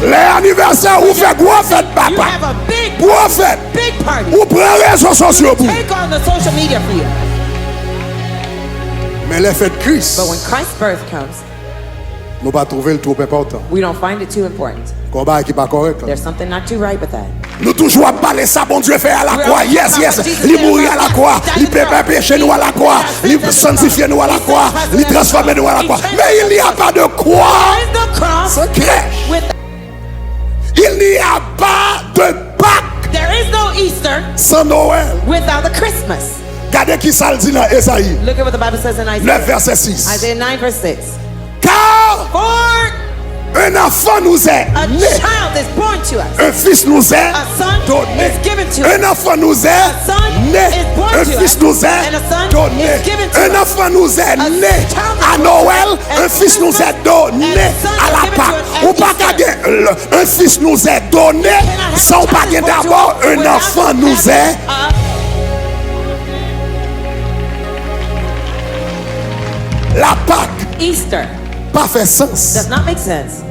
L'anniversaire ou fait gros fête papa. You have a big, Gros fête. big party. Ou prend les réseaux sociaux pour. Take on the social media for you. Mais les fêtes Christ, But when Christ's birth comes, nous pas trouver le trop important. we don't find it too important. Combat qui pas correct. There's something not too right with that. Nous toujours à parler ça, bon Dieu fait à la croix. Yes, yes. Il mourir à la croix. Il peut pécher nous à la croix. Il sanctifier nous à la croix. Il transformer nous à la croix. Mais il n'y a pas de croix. There is no cross C'est crèche. with. Il n'y a pas de Pâques There is no Easter sans Noël. without the Christmas. Regardez qui ça le dit dans Esaïe Look at what the Bible says in 9 Isaiah. verset 6. Isaiah 9 verse 6. Car For un enfant nous est a né. child is born to us. Un fils nous est A son donné. is given to Un us. enfant nous est A son né. is born Un to fils us. nous est And a son donné. is given to Un us. enfant nous est A né. child is À born Noël, to us. un At fils nous est Christmas, donné. and a son À is la given to Pâque. us at Ou pas Easter. qu'à un fils nous est donné. Sans pas qu'il d'abord un enfant nous est. La Pâque Easter pas fait sens does not make sense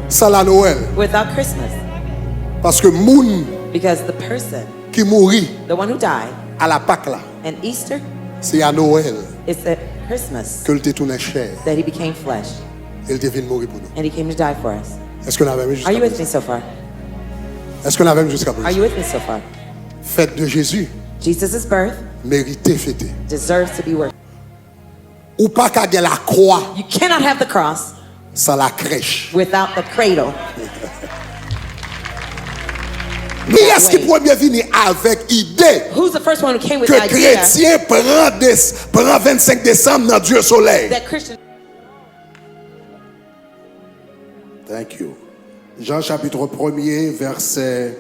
sans la Noël. without Christmas, Parce que moun because the person, qui mourit the one who died, à la Pâque là, and Easter c'est à Noël is at Christmas que le tourné chair. that he became flesh Il devient mourir pour nous. and he came to die for us. Est-ce qu'on avait Are jusqu'à you with me présent? so far? Est-ce qu'on avait jusqu'à Are présent? you with me so far? Fête de Jésus, Jesus' birth mérité fêté. deserves to be worshipped. Ou pas qu'à la croix You cannot have the cross sans la crèche. without the cradle. Qui est-ce qui pourrait bien venir avec idée Who's the first one who came with que the idea chrétien prend 25 décembre dans Dieu soleil? that Christian? Thank you. Jean chapitre 1er, verset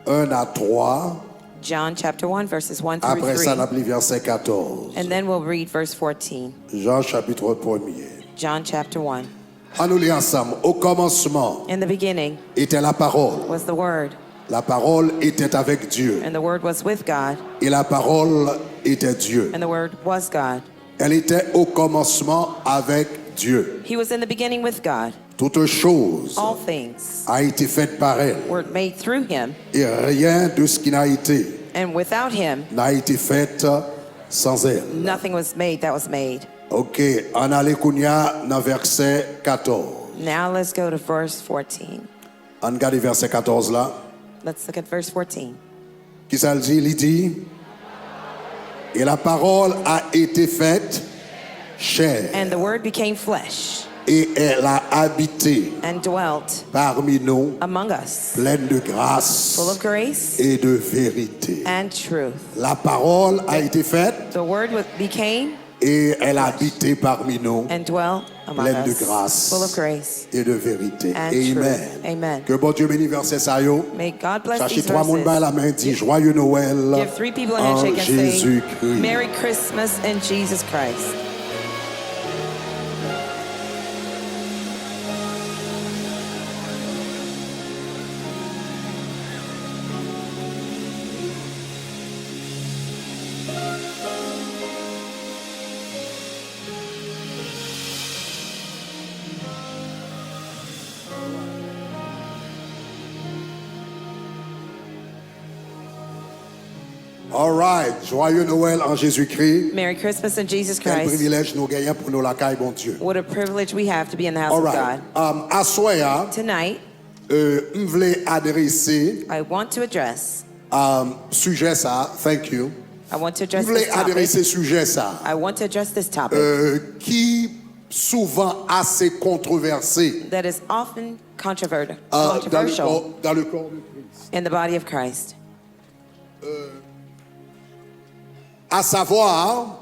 1 à 3. John chapter 1 verses 1 through Après ça, on 3. a lu verset 14. And then we'll read verse 14. Jean chapitre 1er. John chapter 1. On nous lit ensemble. Au commencement In the beginning était la parole. was the Word, La parole était avec Dieu. and the Word was with God, Et la parole était Dieu. and the Word was God. Elle était au commencement avec Dieu. He was in the beginning with God. Toute chose All things a été faite par elle. were made through him, Et rien de ce qui n'a été and without him n'a été fait sans elle. nothing was made that was made. Ok, on a l'écounia dans verset 14. Now let's go to verse 14. On regarde verset 14 là. Let's look at verse 14. Qui ça le dit? Il dit, et la parole a été faite chair And the Word became flesh et elle a habité and dwelt parmi nous, among us, pleine de grâce full of grace et de vérité. and truth. La parole a été faite The Word became et elle a habité parmi nous, and dwelt among pleine de us, grâce full of grace et de vérité. and Amen. truth. Amen. Que bon Dieu bénisse verset ça yo. May God bless Cherchez these trois monde par verses. la main, dit joyeux Noël Give 3 people a en handshake and say, Jésus-Christ. Merry Christmas in Jesus Christ. All right, joyeux Noël en Jésus-Christ. Merry Christmas in Jesus Quel Christ. privilège nous gagnons pour nous la caille, bon Dieu. What a privilege we have to be in the house All of right. God. À soya, Tonight, je voulais adresser I want to address, sujet ça, thank you. I want to Je address voulais this topic. adresser sujet ça, I want to address this topic qui souvent assez controversé that is often controversial dans le corps de Christ. in the body of Christ. À savoir,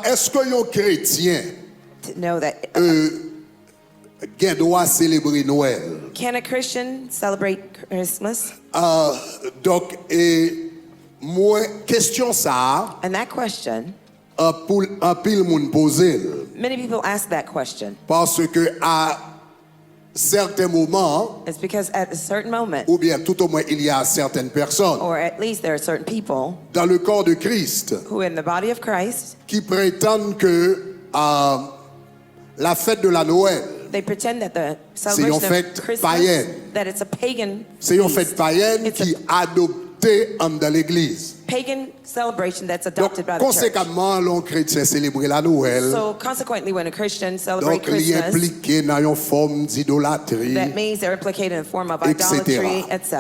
est-ce que un chrétien To know that doit célébrer Noël? can a Christian celebrate Christmas? Donc, moi, question ça, And that question, pour un pile moun poser, many people ask that question parce que à certains moments, It's because at a certain moment, ou bien tout au moins il y a certaines personnes or at least there are certain people dans le corps de Christ who in the body of Christ, qui prétendent que la fête de la Noël, they pretend that the une celebration fête of Christmas, païenne. that it's a pagan c'est une feast. fête païenne It's qui est adoptée dans l'église. pagan celebration that's Donc, adopted by the church. conséquemment, l'on chrétien célébrer la Noël. So consequently, when a Christian celebrates Donc, il est Christmas, impliqué dans une forme d'idolâtrie. that means they're implicated in a form of Etc. idolatry, etc.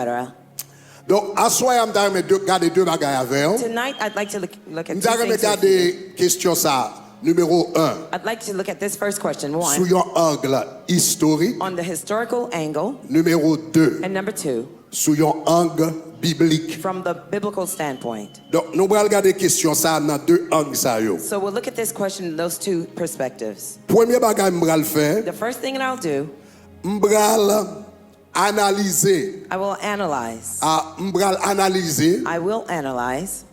Donc, à soi, je vais regarder deux bagages avec vous. Tonight, I'd like to look at Je two vais things. with you. regarder question ça, numéro 1, I'd like to look at this first question, sous one, un angle historique. on the historical angle, Numéro 2, and number two, sous un angle biblique. from the biblical standpoint. Donc, nous allons regarder question ça dans deux angles. So we'll look at this question in those two perspectives. Premier bagage que je vais faire, The first thing that I'll do, je vais analyser, I will analyze. I will analyze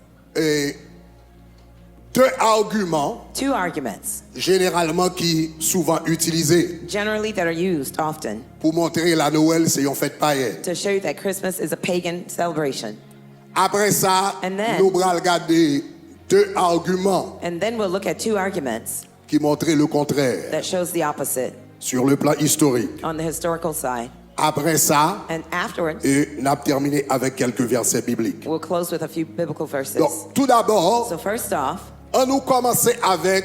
deux arguments two arguments, généralement qui souvent utilisés generally that are used often, pour montrer la Noël c'est une fête païenne. to show you that Christmas is a pagan celebration. Après ça, And then- nous allons regarder deux arguments And then we'll look at two arguments qui montrent le contraire that shows the opposite sur le plan historique. on the historical side. Après ça, And afterwards, et nous allons terminer avec quelques versets bibliques. we'll close with a few biblical verses. Donc, tout d'abord, So first off, on nous commencer avec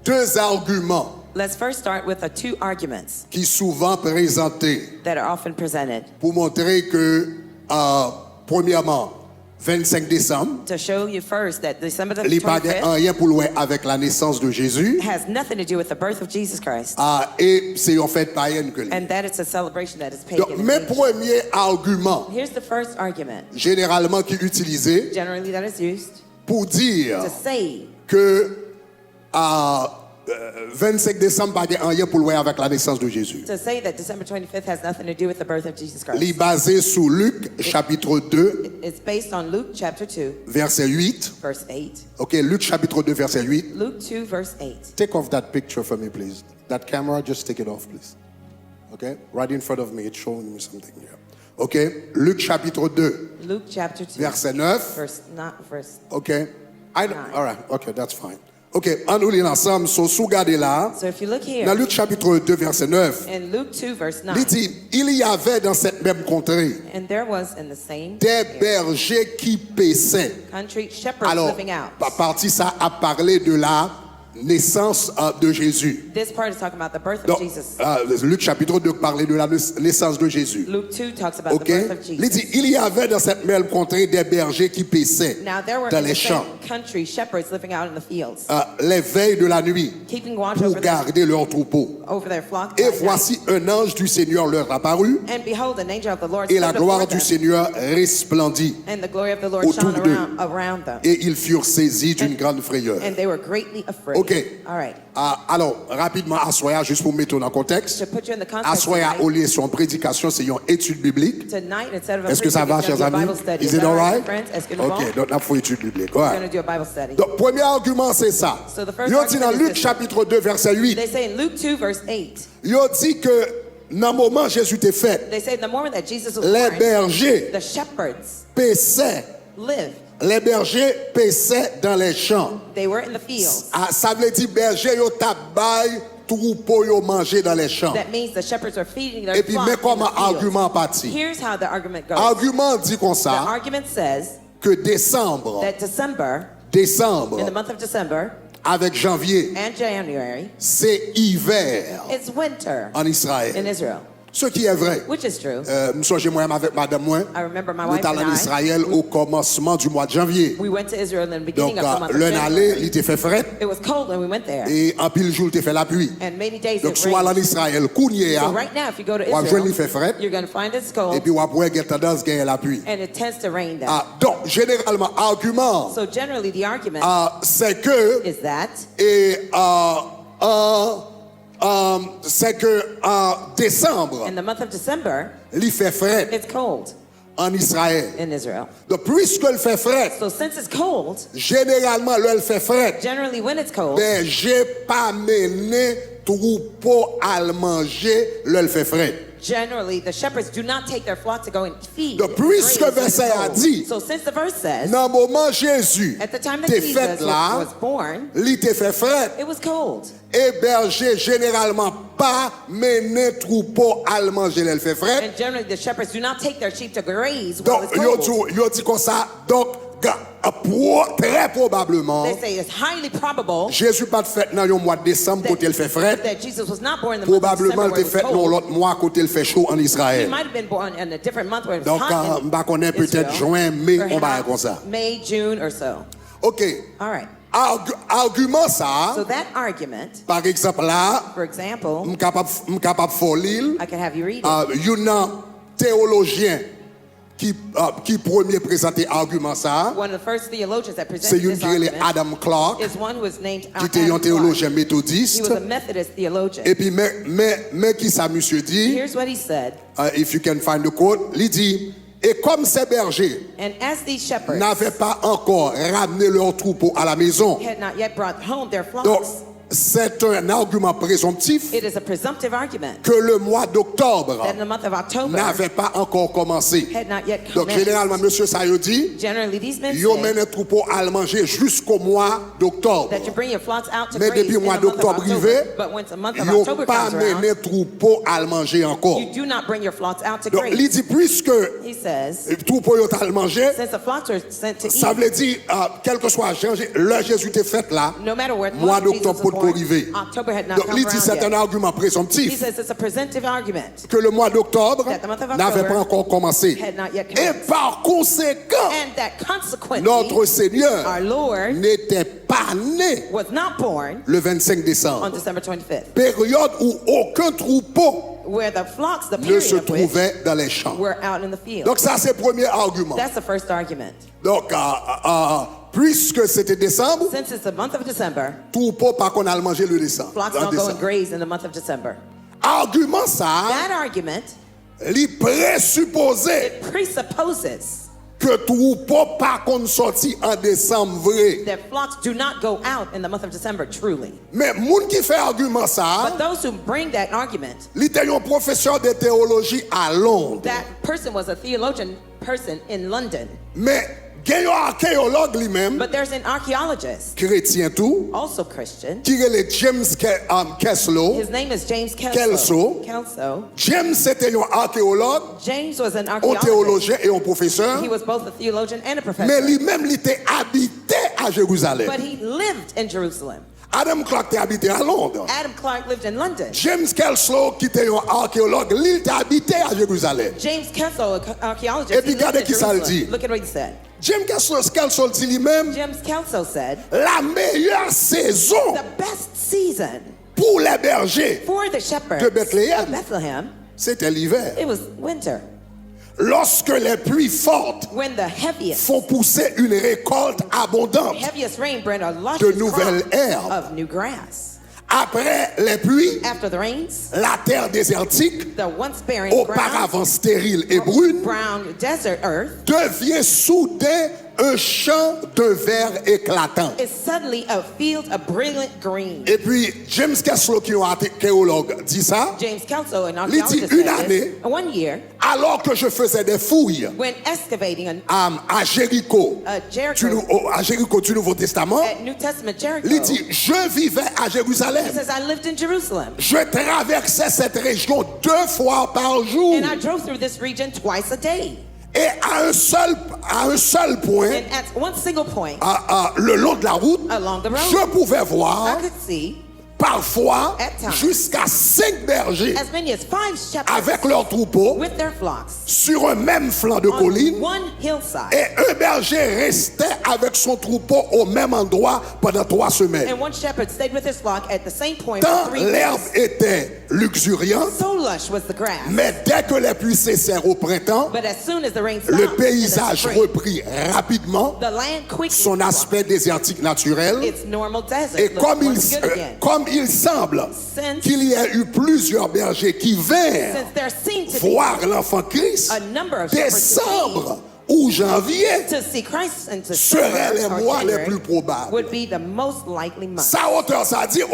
deux arguments let's first start with the two arguments qui souvent présentés that are often presented pour montrer que, premièrement, 25 décembre, to show you first that December the il n'y a pas 25th rien pour loin avec la naissance de Jésus. has nothing to do with the birth of Jesus Christ, Et c'est une fête païenne que and that it's a celebration that is Donc, pagan. in mes nature. premiers arguments, Here's the first argument, généralement qui est utilisé generally that is used pour dire to say que 25 décembre, pas rien pour loin avec la naissance de Jésus. that December 25th has nothing to do with the birth of Jesus Il est Christ. basé sur Luc, chapitre 2, It's based on Luke chapter 2, verset 8. verse 8. OK, Luc, chapitre 2, verset 8. Luke 2, verse 8. Take off that picture for me, please. That camera, just take it off, please. Okay? Right in front of me, it's showing me something here. OK? Luc, chapitre 2, Luke chapter 2, verset 9. verse. OK? All Nine. right. OK, that's fine. OK, on nous lit ensemble. So, sous regardez là, So if you look dans here, Luc, chapitre 2, verset 9, in Luke 2, verse 9, il dit, il y avait dans cette même contrée and there was in the same des bergers qui paissaient. country shepherds Alors, living out. à partir ça a parlé de la naissance de Jésus. This part is talking about the birth of Donc, Jesus. Luc chapitre 2 parlait de la naissance de Jésus. Luke 2 talks about OK? the birth of Il Jesus. dit, il y avait dans cette même contrée des bergers qui paissaient Now there were dans in les the champs, same country shepherds living out in the fields, les veilles de la nuit, keeping watch pour over garder leurs troupeaux. their flock. Et by night. voici un ange du Seigneur leur apparut, And behold, an angel of the Lord et la stood gloire before du them, Seigneur resplendit. and the glory of the Lord autour shone d'eux. around them, Et ils furent saisis d'une And- grande frayeur. and they were greatly afraid. OK. All right. Alors, rapidement, Assoya, juste pour mettre dans le contexte. To put you in the context Assoya, tonight, au lieu de son prédication, c'est une étude biblique. tonight, instead of a Est-ce que ça va, preaching, chers we're gonna amis? do a Bible study. Is it that all right, right? friends? Est-ce que nous bon? OK, donc on a fait étude biblique. We're Ouais. going to do a Bible study. Donc, premier argument, c'est ça. So the first Yo dit dans argument is Luc this. chapitre 2, verset 8, They say in Luke 2, verse 8, yo dit que dans le moment où Jésus était fait, they say in the moment that Jesus was les born, bergers the shepherds paissaient. lived. Les bergers paissaient dans les champs. They were in the fields. Ça veut dire berger yo tabay troupeau yo manger dans les champs. That means the shepherds are feeding their Et puis, flock mais in comme the fields. argument parti. Here's how the argument goes. Argument dit comme The ça argument says que décembre, that December, in the décembre month of December avec janvier, and January, c'est hiver it's winter en in Israël. Israel, Ce qui est vrai. which is true. Je suis moi-même avec madame moi. I remember my Nous wife allons and en I, Israël au commencement du mois de janvier. we went to Israel in the Donc, beginning of the month of l'un allé, il January. était fait fret. It was cold when we went there, Et en pile jour, il était fait la pluie. and many days Donc, it soit en rained. Israël, kounye So a, right now, if you go to ou à joindre, il fait Israel, fret. you're going to find it's Et cold, puis, ou après, il y a tendance à gagner la pluie. and it tends to rain there. Donc, généralement, argument, So generally, the argument c'est que, is that et, c'est que en décembre, in the month of December, il fait fret. it's cold. en Israël. in Israel. Donc, puisque le fait fret, So since it's cold, généralement, le fait fret, generally when it's cold, ben, j'ai pas mené troupeau à le manger, le fait fret. generally the shepherds do not take their flock to go and feed. Donc, and puisque graze when it's verset a cold. dit, So since the verse says, dans le moment Jésus at the time that t'es Jesus fait là, was born, il t'est fait fret, it was cold. et berger généralement pas mené troupeau à le manger, le fait fret. And generally the shepherds do not take their sheep to graze while Donc, it's cold. yo dit comme ça, donc, très probablement, They say it's highly probable Jésus pas de fête dans le mois de décembre côté il fait fret. that Jesus was not born in the month of Probablement December il where était it fait was dans cold. l'autre mois côté il fait chaud en He Israël. might have been born in a different month where it was Donc, hot in on connaît peut-être Israel. juin, mai, on va Perhaps comme ça. May, June or so. OK. All right. Argument ça, So that argument, par exemple là, for example, je suis capable de faire l'île. I can have you read it. Il y a un théologien qui premier présenté argument ça. One of the first theologians that C'est presented une this qui est argument Adam Clark, is one who was named qui était un Adam Clark. théologien He méthodiste. was a Methodist theologian. Et puis, mais qui ça, monsieur dit, Here's what he said. if you can find the quote, il dit, et comme ces bergers And as these shepherds n'avaient pas encore ramené leur troupeau à la maison, had not yet brought home their donc flocks, c'est un argument présomptif it is a presumptive argument que le mois d'octobre that in the month of October n'avait pas encore commencé. had not yet Donc commenced. généralement, monsieur Sayo dit, Generally, these men yo say mène un troupeau à le manger jusqu'au mois d'octobre. that you bring your flocks out to Mais graze depuis in le mois the month of d'octobre October. arrivé, But once the month of yo October pas comes around, mené troupeau à le manger encore. you do not bring your flocks out to Donc graze. il dit, puisque He says, troupeau yo à le manger, since the flocks are sent to ça eat, veut dire, quel que soit le Jésus était fait là, no matter where the mois month Jesus d'octobre was pour born, arriver. October had not Donc come il dit, around c'est un yet. argument He présomptif says it's a presumptive argument que le mois d'octobre that the month of n'avait October pas encore commencé. had not yet Et commenced. par conséquent, And that consequently, notre Seigneur our Lord n'était pas né was not born le 25 on décembre, December 25th, période où aucun troupeau where the flocks, the ne period se of which trouvait dans les champs. were out in the field. Donc ça, c'est le premier argument. That's the first argument. Donc, puisque c'était décembre, Since it's the month of December, troupeau pas qu'on a le manger le décembre. flocks en don't go and décembre. graze in the month of December. Argument ça, That argument, li présupposé it presupposes que troupeau pas qu'on sorti en décembre vrai. that flocks do not go out in the month of December truly. Mais moun qui fait argument ça, But those who bring that argument, li était un professeur de théologie à Londres. that person was a theologian person in London. Mais gen yon archéologue lui-même, But there's an archaeologist, chrétien tout, also Christian. qui est le James Keslow. His name is James Kelso. Kelso. James c'était un archéologue, James was an un archaeologist. théologien et un professeur. He was both a theologian and a Mais professor. lui-même, il était habité à Jérusalem. But he lived in Jerusalem. Adam Clark était habité à Londres. Adam Clark lived in London. James Kelso, qui était un archéologue, lui, il était habité à Jérusalem. James Kelso, an archaeologist, Et puis, he lived regardez in qui ça le Jerusalem. dit. Look at what he said. James Kelso dit lui-même, James Kelso said, la meilleure saison the best season pour les bergers, for the shepherds De Bethléem. of Bethlehem, c'était l'hiver. it was winter, Lorsque les pluies fortes when the heaviest font pousser une récolte abondante. rain brought a De luscious nouvelles crop herbes. of new grass. Après les pluies, After the rains, la terre désertique, the once barren auparavant stérile et brune, brown desert earth devient soudain un champ de verre éclatant. is suddenly a field of brilliant green. Et puis, James Keslow, qui est un archéologue, dit ça. James Kelso, an Il dit archaeologist, une said année. this. One year, Alors que je faisais des fouilles when excavating à Jéricho, Jericho, à Jéricho du Nouveau Testament, at New Testament Jericho, il dit, je vivais à he Jérusalem. says, I lived in Jerusalem, Je traversais cette région 2 fois par jour. and I drove through this region twice a day. Et à un seul point, And at one single point, le long de la route, Along the road. je pouvais voir I could see parfois At times. jusqu'à 5 bergers as many as 5 shepherds avec leurs troupeaux with their flocks sur un même flanc de on colline. one hillside. Et un berger restait avec son troupeau au même endroit pendant 3 semaines. And one shepherd stayed with his flock at the same point Tant for 3 l'herbe days. était luxuriante, So lush was the grass. mais dès que les pluies cessèrent au printemps, But as soon as the rain le stopped in the paysage spring, reprit rapidement the land quickly son aspect désertique naturel. its normal desert Et looked once good again. comme il semble Since- qu'il y ait eu plusieurs bergers qui vinrent Since there seemed to be voir l'enfant Christ, a number of shepherds décembre ou janvier to see Christ in seraient les December or mois les January plus probables. would be the most likely month. Ça, auteur, ça dit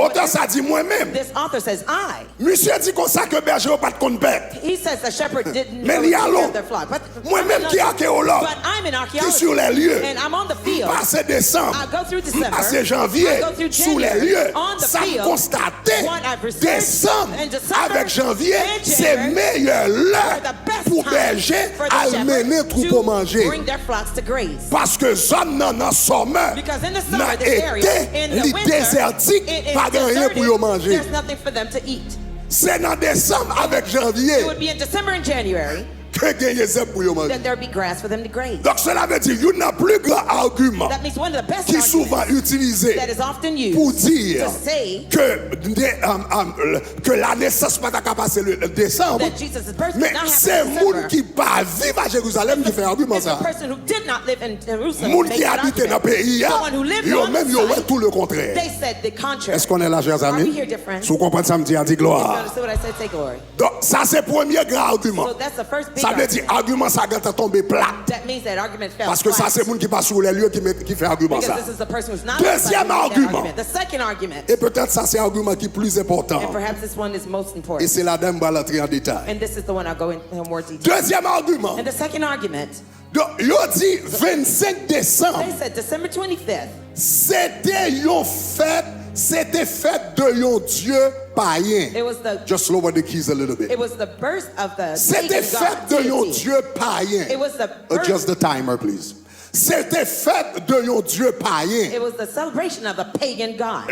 moi-même. This author says, I. Monsieur dit comme ça que berger n'a pas de compte bête. He says the shepherd didn't Mais know il y a the l'autre. their flock. But Moi-même qui est archéologue, But I'm an qui est sur les archaeologist. lieux, And I'm on the field. passé décembre, I go through December. passé janvier, I go through sous les January. lieux, On the ça me field. constatait What I've researched décembre in December avec janvier, and c'est January meilleure were l'heure the best pour time berger for the à shepherd mener troupeau to manger. bring their flocks to graze. Parce que zone nan nan sommeur Because in the summer, nan this area, été in the li winter, désertique, it is pas rien deserted. pour yo manger. There's nothing for them to eat. C'est dans décembre avec janvier It would be in December and January que gagner zèbre pour yo manger. that there would be grass for them to graze. Donc cela veut dire qu'il y a un plus grand argument That means one of the best qui est souvent arguments utilisé that is often pour used dire to say que la naissance pas capable passer le décembre. that Jesus' birth did Mais not c'est happen in moun December. qui pas vivre à Jérusalem qui fait argument It's the ça. person who did not live in Jerusalem. Moun make qui that habite dans le argument. pays, Someone who lived yo on même the yo side, ouais tout le contraire. they said the contrary. Est-ce qu'on est là, chers Are we amis? here, dear friends? Si vous comprenez ça, me dit, dit You gloire. understand what I said? Say glory. Donc, ça, c'est le premier grand argument. So that's the first big Ça veut argument. dire, argument, ça a tombé plat. That means that argument fell Parce que ça, flat. c'est le monde qui passe sur les lieux qui fait argument Because ça. this is the person who's not Deuxième outside who made that argument. argument. The second argument, Et peut-être ça, c'est l'argument qui est plus important. and perhaps this one is most Et important, c'est là-dedans que je vais entrer en détail. and this is the one I'll go into more detail. Deuxième argument. And the second argument, Donc, il dit 25 décembre, they said December 25th, c'était fête de yon Dieu païen. it was the Just lower the keys a little bit. it was the birth of the C'était pagan fête god de yon deity. Dieu païen. It was the birth, Adjust the timer, please. C'était fête de yon Dieu païen. it was the celebration of a pagan god.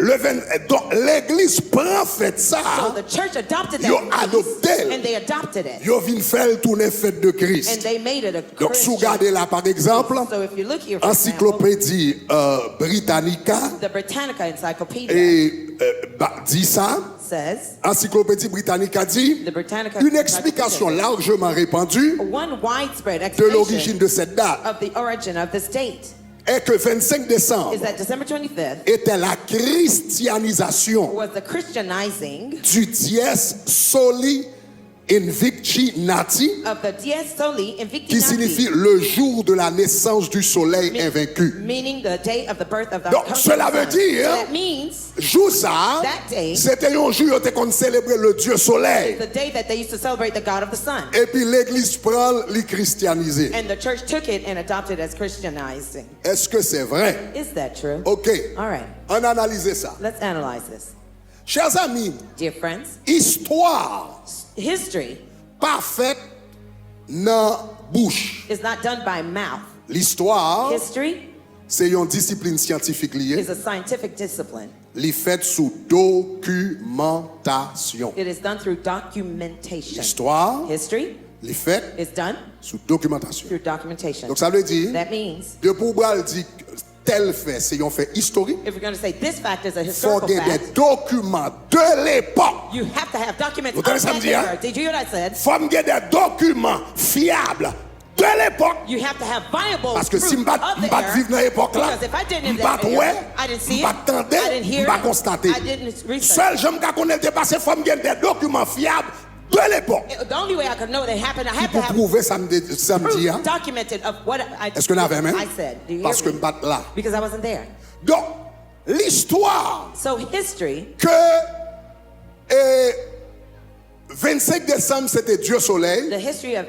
Donc, l'église prend fête So ça. the church adopted Yo that adopté. feast, and they adopted it, Yo vin faire tourner fête de and Christ. they made it a Donc, si vous Christian. regardez là, par exemple, So if you look here, for example, Encyclopédie Britannica the Britannica Encyclopedia et dit ça. says Encyclopédie Britannica dit the Britannica une explication largement répandue one widespread de l'origine explanation de cette date of the origin of this date est que 25 décembre is that December 25th était la christianisation was the Christianizing du dies soli invicti nati, of the Dies Soli Invicti qui signifie le jour de la naissance du soleil invaincu. meaning the day of the birth of the Donc, coming cela veut sun. dire, So that means Jour ça, That day- c'était un jour où on célébrait le Dieu soleil. the day that they used to celebrate the God of the sun. Et puis l'église prend les christianiser. And the church took it and adopted it as Christianizing. Est-ce que c'est vrai? Is that true? Ok. All right, On analyse ça. let's analyze this. Chers amis, Dear friends, histoire history parfaite dans bouche. is not done by mouth. L'histoire, History c'est une discipline scientifique liée. is a scientific discipline. Li fait sous documentation. It is done through documentation. L'histoire, History li fait is done sous documentation. through documentation. Donc ça veut dire, That means de pour bral dire tel fait, c'est un fait historique. if we're going to say this fact is a Il faut historical qu'il y ait fact, des documents de l'époque. you have to have documents Vous of entendez ça that me dire, era. Did you hear what I said? Il faut qu'il y ait des documents fiables de l'époque. You have to have viable Parce que proof si je of the ne era. vivre dans l'époque là, Because if I didn't je in ne that pas era, I didn't see je it, ne tenter, I didn't je hear ne it, constater. I didn't research. Seul je me connais dépassé, il faut qu'il y ait des documents fiables de l'époque. The only way I could know that happened, I had to Pour have prouver samedi, proof documented of what Est-ce que vous avez même? I said. Do you Parce que hear je me? ne suis pas là. Because I wasn't there. Donc, l'histoire So history, que 25 décembre c'était Dieu soleil, the history of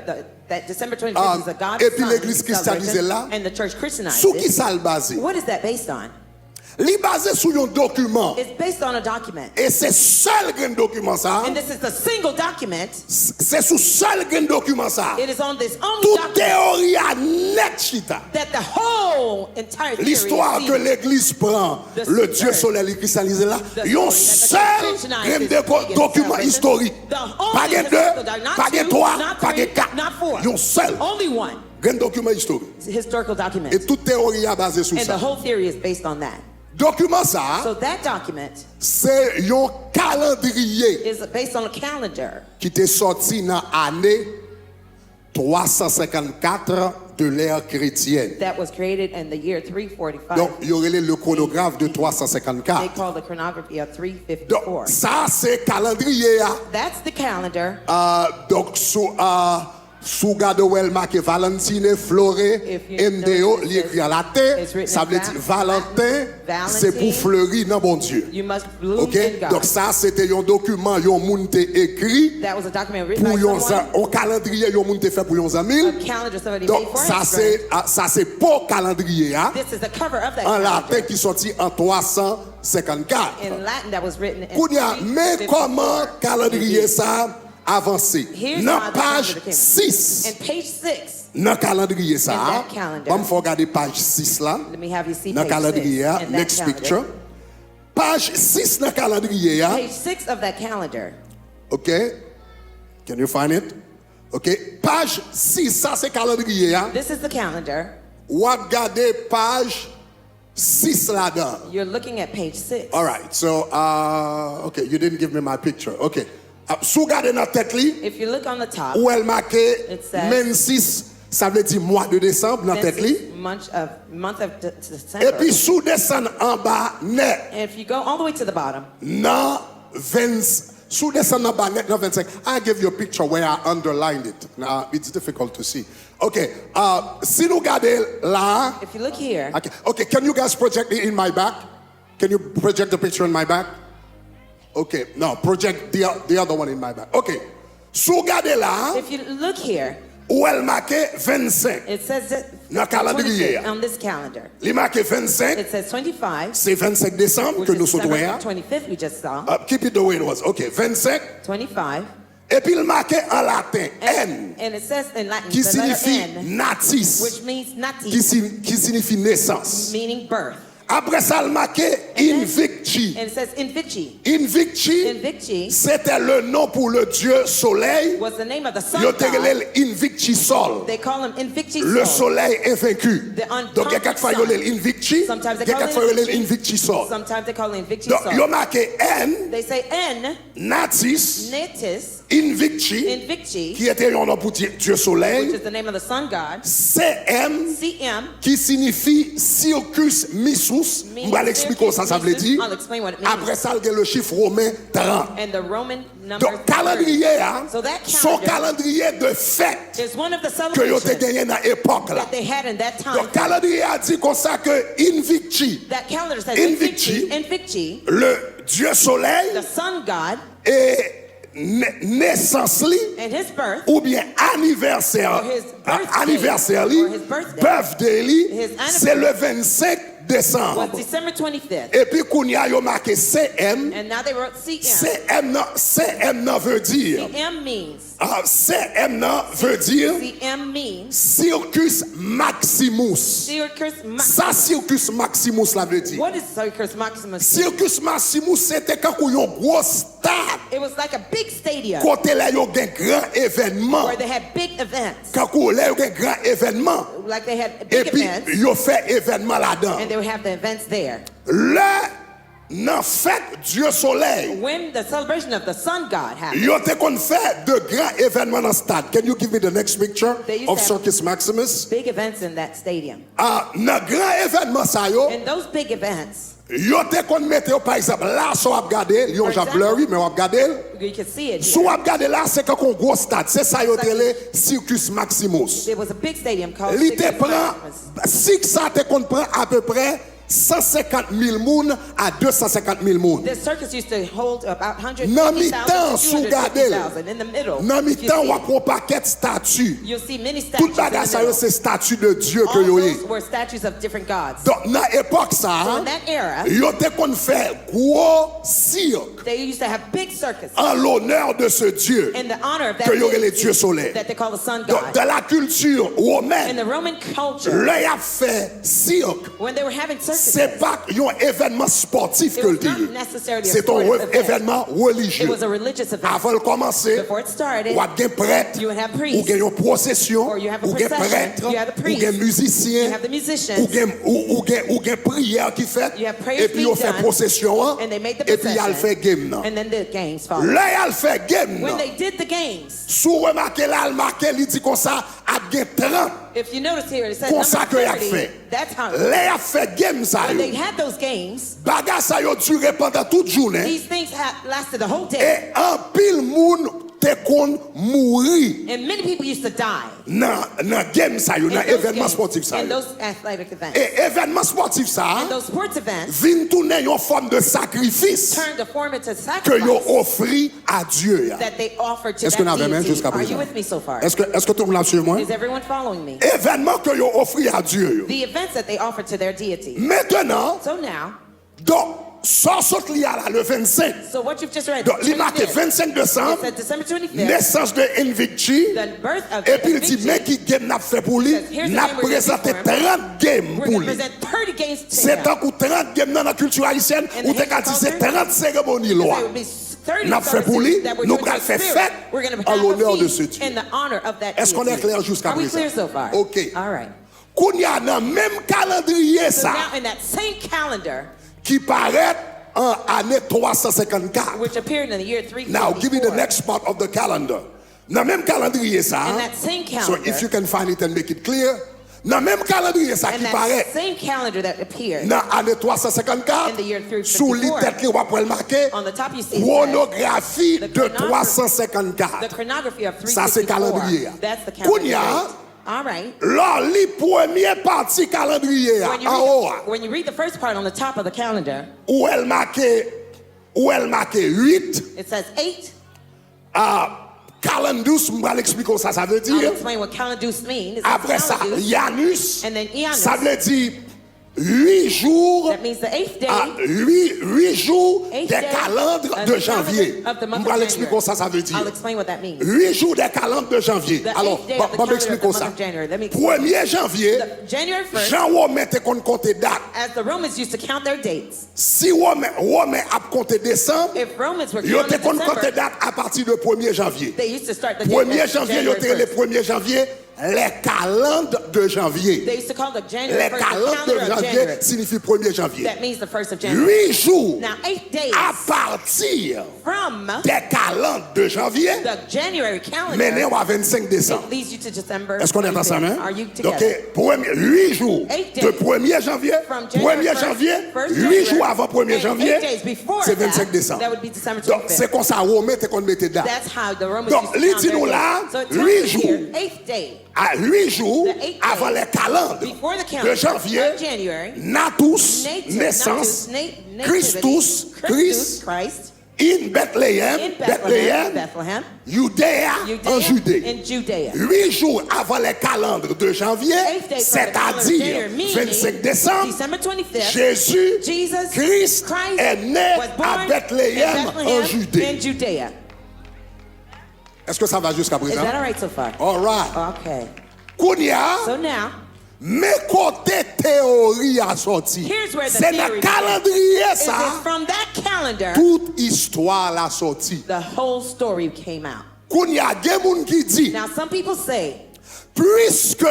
that December 25th is the God et puis Son l'église christianisée celebration, là, and the church Christianized sous qui it. ça le basé? What is that based on? Li basé sur un document. It's based on a document. Et c'est seul grand document ça. And this is the single document. C'est sous seul grand document ça. It is on this only Toute document théorie à net chita. that the whole entire theory L'histoire is que seen. l'église prend, The le secret. Dieu soleil les christianisé là, The un story seul that the church grand Christianized is document celebration. historique. The only Pas de historical deux, document, not pas de two, trois, not pas de three, quatre. not four. Un seul Only one grand document historique. historical document. Et toute théorie est basée sur And the ça. whole theory is based on that. Document ça, So that document c'est un calendrier is based on a calendar qui était sorti dans l'année 354 de l'ère chrétienne. that was created in the year 345. Donc, il y aurait le chronographe de They 354. call the chronography of Donc, 354. ça, c'est calendrier. That's the calendar. Donc, sous garde où elle marque Valentine, Floré, If you Ndeo, notice, l'écrit à la terre, it's written ça in veut dire Latin, Valentin, c'est pour fleurir dans bon Dieu. You must bloom Ok? in God. Donc, ça, c'était un document, un monde écrit That was a document written pour by someone. un calendrier, un monde fait pour un amis. A calendar somebody Donc, made for ça, his friend. c'est pour calendrier, hein? This is the cover of that En latin calendar. qui sorti en 354. In Latin, that was written in Kounia, mais 354. comment calendrier ça avancé? Here's Dans how the page calendar came. 6, In page 6, dans calendrier ça, In that calendar. on va regarder page 6 là, let me have you see dans page 6. calendrier, In that next calendar. picture. Page 6 dans calendrier, Page 6 of that calendar. ok? Can you find it? Ok, page 6, ça c'est calendrier, This is the calendar. ou regarder page 6 là-dedans. You're looking at page 6. All right, so, okay, you didn't give me my picture. Okay. Sous garder notre tête li, If you look on the top, où elle marquait It says- 26, ça veut dire mois de décembre dans tête this li. is month of Et December. puis sous descendre en bas net, And if you go all the way to the bottom, dans 20, sous descendre en bas net dans 25. I give you a picture where I underlined it. Now it's difficult to see. Okay, si nous regardons là, if you look here, okay, can you guys project it in my back? Can you project the picture in my back? Okay, no, project the other one in my back. Okay, sous regardez là, if you look here, où elle marquait 25. it says that Dans calendrier. 25 on this calendar. Il marqué 25, It says 25, c'est 25 décembre which que nous is sommes December 25th we just saw. Keep it the way it was. Okay, 25. 25. Et puis il marquait en latin N, And it says in Latin, qui the letter signifie N, natis, which means qui nati, qui signifie naissance. meaning birth. Après ça, il marquait Invicti. And it says Invicti. Invicti, Invicti c'était le nom pour le dieu soleil. was the name of the sun Yo god. te relève Invicti Sol, They call him Invicti le Sol. soleil invaincu. The unconquered Donc, il y a quatre fois sun. Invicti, il y Sometimes they a call quatre it fois Invicti. Invicti Sol. Sometimes they call it Invicti Donc, il y a Sol. marqué N, They say N, natis, Netis, Invicti, Invicti, qui était un nom pour Dieu which soleil. is the name of the sun god. CM, CM, qui signifie Circus Missus. means On va l'expliquer ça, ça veut dire. I'll explain what it means. Après ça, il y a le chiffre romain 30. And the Roman number Donc, calendrier, hein, So that son calendar calendrier de fête is one of the que vous avez celebrations gagné dans l'époque là. that they had in that time. Donc, calendrier a dit comme ça que Invicti, That calendar says Invicti. Invicti, le dieu soleil, the sun god, et naissance li, and his birth, ou bien anniversaire, Or his birthday. anniversaire li, Or his birthday. birthday li, His c'est le 25 was décembre. December 25th. Et puis, Kounia, yo marqué CM. And now they wrote CM. CM nan veut dire, CM means, CM nan veut dire CM means Circus Maximus. Circus Ça, Maximus. Circus Maximus, la veut dire. What is Circus Maximus? Circus Maximus, c'était quand il y a un gros stade. It was like a big stadium Côté là, il y a un grand événement. where they had big events. Quand il y a un grand événement. Like they had Et big puis, events, il y a fait événement là-dedans. and they would have the events there. Là, dans fête Dieu soleil, When the celebration of the sun god happened, yo te kon fait de grands événements dans le stade. Can you give me the next picture They used of to have- Circus Maximus? big events in that stadium. Dans grand événement ça yo, And those big events, yo te kon mette yo, par exemple là so ap gade, li yon For ja example, blurry mais ap gade. you can see it So here. ap gade là c'est quand on gros stade, c'est ça yo tele Circus Maximus. There was a big stadium called Li te Circus prend Maximus. si ça te kon prend à peu près 150 000 moun à 250 000 moun. The circus used to hold about Nan mi 150,000 tan to sou gade, 250,000 in the middle. nan mi if you tan see. wap kon paquet statue. You'll see many Tout statues in bagay the sa yo middle. se statue de Dieu que All yo ye. those were statues of different gods. Donc, dans l'époque ça, So in that era, yo te kon fè gros cirque they used to have big circus en l'honneur de ce Dieu. in the honor of that Que y aurait les deity dieux soleils. that they call the sun Donc, god. dans la culture In romaine, the Roman culture, là y a fait cirque. when they were having circuses, C'est pas un événement sportif it que le was not dit. necessarily a C'est un sportive event. événement It religieux. was a religious event. Avant de commencer, Before it started, ou a gen prêtre, you would have ou priests, gen yon procession, or you have a ou gen procession, prêtre, you have the ou priest, gen musicien, you have the musicians, ou gen prière qui fait, You have prayers et puis being on fait done, procession, and they make the et puis il y a le procession, fait game nan. And then the games followed. Là il fait game When nan. they did the games, Sous remarquer là, il marqué, il dit comme ça, à gen 30. if you notice here, it says Comme ça que number y a 30. fait. That's how. Là il a fait game ça When yo. they had those games, Bagarre ça yo duré pendant toute journée. these things lasted the whole day. Et un pile moun te kon mouri And many people used to die nan game ça yo, in nan those événement games, sportif ça in yo. those athletic events. Et événement sportif ça, And those sports events vin tourner yon forme de sacrifice turned to form into que yo sacrifice offri à Dieu. Ya. that they offered to Est-ce qu'on that avait même deity. jusqu'à Are you présent? with me so far? Est-ce que tout le monde a suivi moi? Is everyone following me? Événement que yo offri à Dieu. Yo. The events that they offered to their deity. Maintenant, So now, donc, ça saute li à la le 25. so what you've just read, Donc, il marque 25th, 25 it décembre, said December 25th, naissance de Invicti. the birth of Et puis il dit, Invicti. mais qui game n'a fait pour lui, Here's the n'a game we're gonna présenté do for him. 30 games We're pour going to lui. present 30 games to C'est him. tant que 30 games dans la culture haïtienne, And ou the t'es qu'à dire c'est Haitian 30 cérémonies There loi. would be 30 N'a fait pour lui, services that we're nous doing allons to faire spirit. fête We're going to en have l'honneur a de ce feast Dieu. in the honor of that Est-ce qu'on est deity. clair jusqu'à Are we présent? clear so far? OK. All right. Qu'on y a dans le même calendrier So ça, now in that same calendar, qui paraît en année 354. which appeared in the year 354. Now, give me the next part of the calendar. Dans le même calendrier ça, In that same so calendar, if you can find it and make it clear, dans le même calendrier ça in qui that paraît same calendar that appeared, dans l'année 354, In the year 354, sous les têtes qui va le marquer, on the top you see chronographie the de chronography- 354. the chronography of Ça c'est 354. calendrier. That's the Kounya, calendar. All right. là, les premières parties calendrier en haut, When you read the first part on the top of the calendar, où elle marquait 8, it says 8. calendus, je vais l'expliquer ça veut I'll dire. explain what calendus means. It says Après ça, calendus, Janus, and then Janus. ça veut dire 8 jours, That means the 8th day. 8 jours Eighth des day calendes of de the janvier. calendar of the month Je vais of l'expliquer January. ça veut dire. I'll explain what that means. 8 jours des calendes de janvier. The Alors, 8th day of the je calendar of m'explique the month ça. of January. Let me 1er janvier, The January 1st, Jean Romain te kon compte date. as the Romans used to count their dates. Si Romain a compté décembre, If Romans were yo te counting kon compte December, date à partir de 1er janvier. they used to start the date 1er as janvier, yo January te le 1st. 1er janvier, les calendes de janvier. They used to call the January Les 1st the calendes de calendar of janvier January. signifie 1er janvier. That means the 1st of January. 8 jours Now, 8 days à partir from des calendes de janvier, the January calendar, mené à 25 décembre. it leads you to December. Est-ce qu'on est 25th. ensemble? Hein? Are you Donc, together? 8 jours 8 de days 1er janvier, from January 1er janvier, 1st 8 jours avant 1er and janvier, 8 days before c'est that, 25 décembre. that would be December Donc, 25th. c'est comme ça, Romain, t'es qu'on mettait date. That's how the Romans Donc, used to les count their dis-nous là, days. So it tells 8 us here, jours. 8th day, À 8 jours The 8 avant days les calendes before the de calendar janvier, of January, Natus, nativity, naissance, nativity, Christus, Christ, Christ, in Bethléem, in Bethlehem, Bethléem, Judéa, en Judea, Judée. in Judea. 8 jours avant les calendes de janvier, 8 days from the calendar of c'est-à-dire January, meaning 25 décembre, December 25th, Jésus, Jesus Christ est né was born à Bethléem, in en Bethlehem, Judée. in Judea. Est-ce que ça va jusqu'à Is présent? that all right so far? All right. Okay. Kounia, So now, mais côté théorie a sorti. Here's where the C'est dans theory le calendrier is it ça, from that calendar, toute histoire la sorti. the whole story came out. Kounia, gen moun ki di, Now, some people say, puisque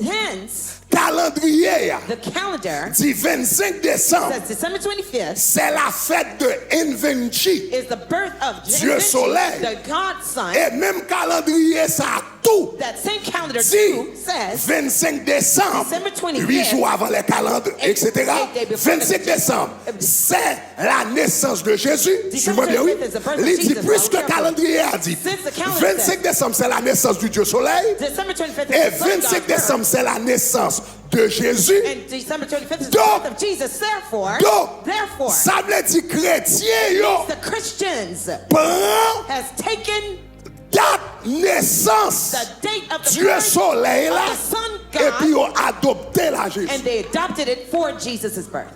hence, calendrier a the calendar dit 25 décembre, says December 25th c'est la fête de Invenchi. is the birth of Dieu soleil. the God Son. Et même calendrier ça tout That same calendar dit too says 25 décembre, December 25th, 8 jours avant les calendes, etc. 8 days before 25 décembre, c'est la naissance de Jésus. December Suivez bien, oui. 25th is the birth of Il dit, Jesus. puisque Now, le calendrier a dit, Since the calendar 25 décembre, c'est la naissance du Dieu soleil. December 25th is Et the Son 25 God's birth, décembre, c'est la naissance de Jésus. and December 25th is the Donc, birth of Jesus. Therefore, Donc, ça veut dire chrétien, yo, the Christians prend has taken date naissance the date of the Dieu birth soleil là, of the Son et puis God, ils ont adopté la Jésus. and they adopted it for Jesus' birth.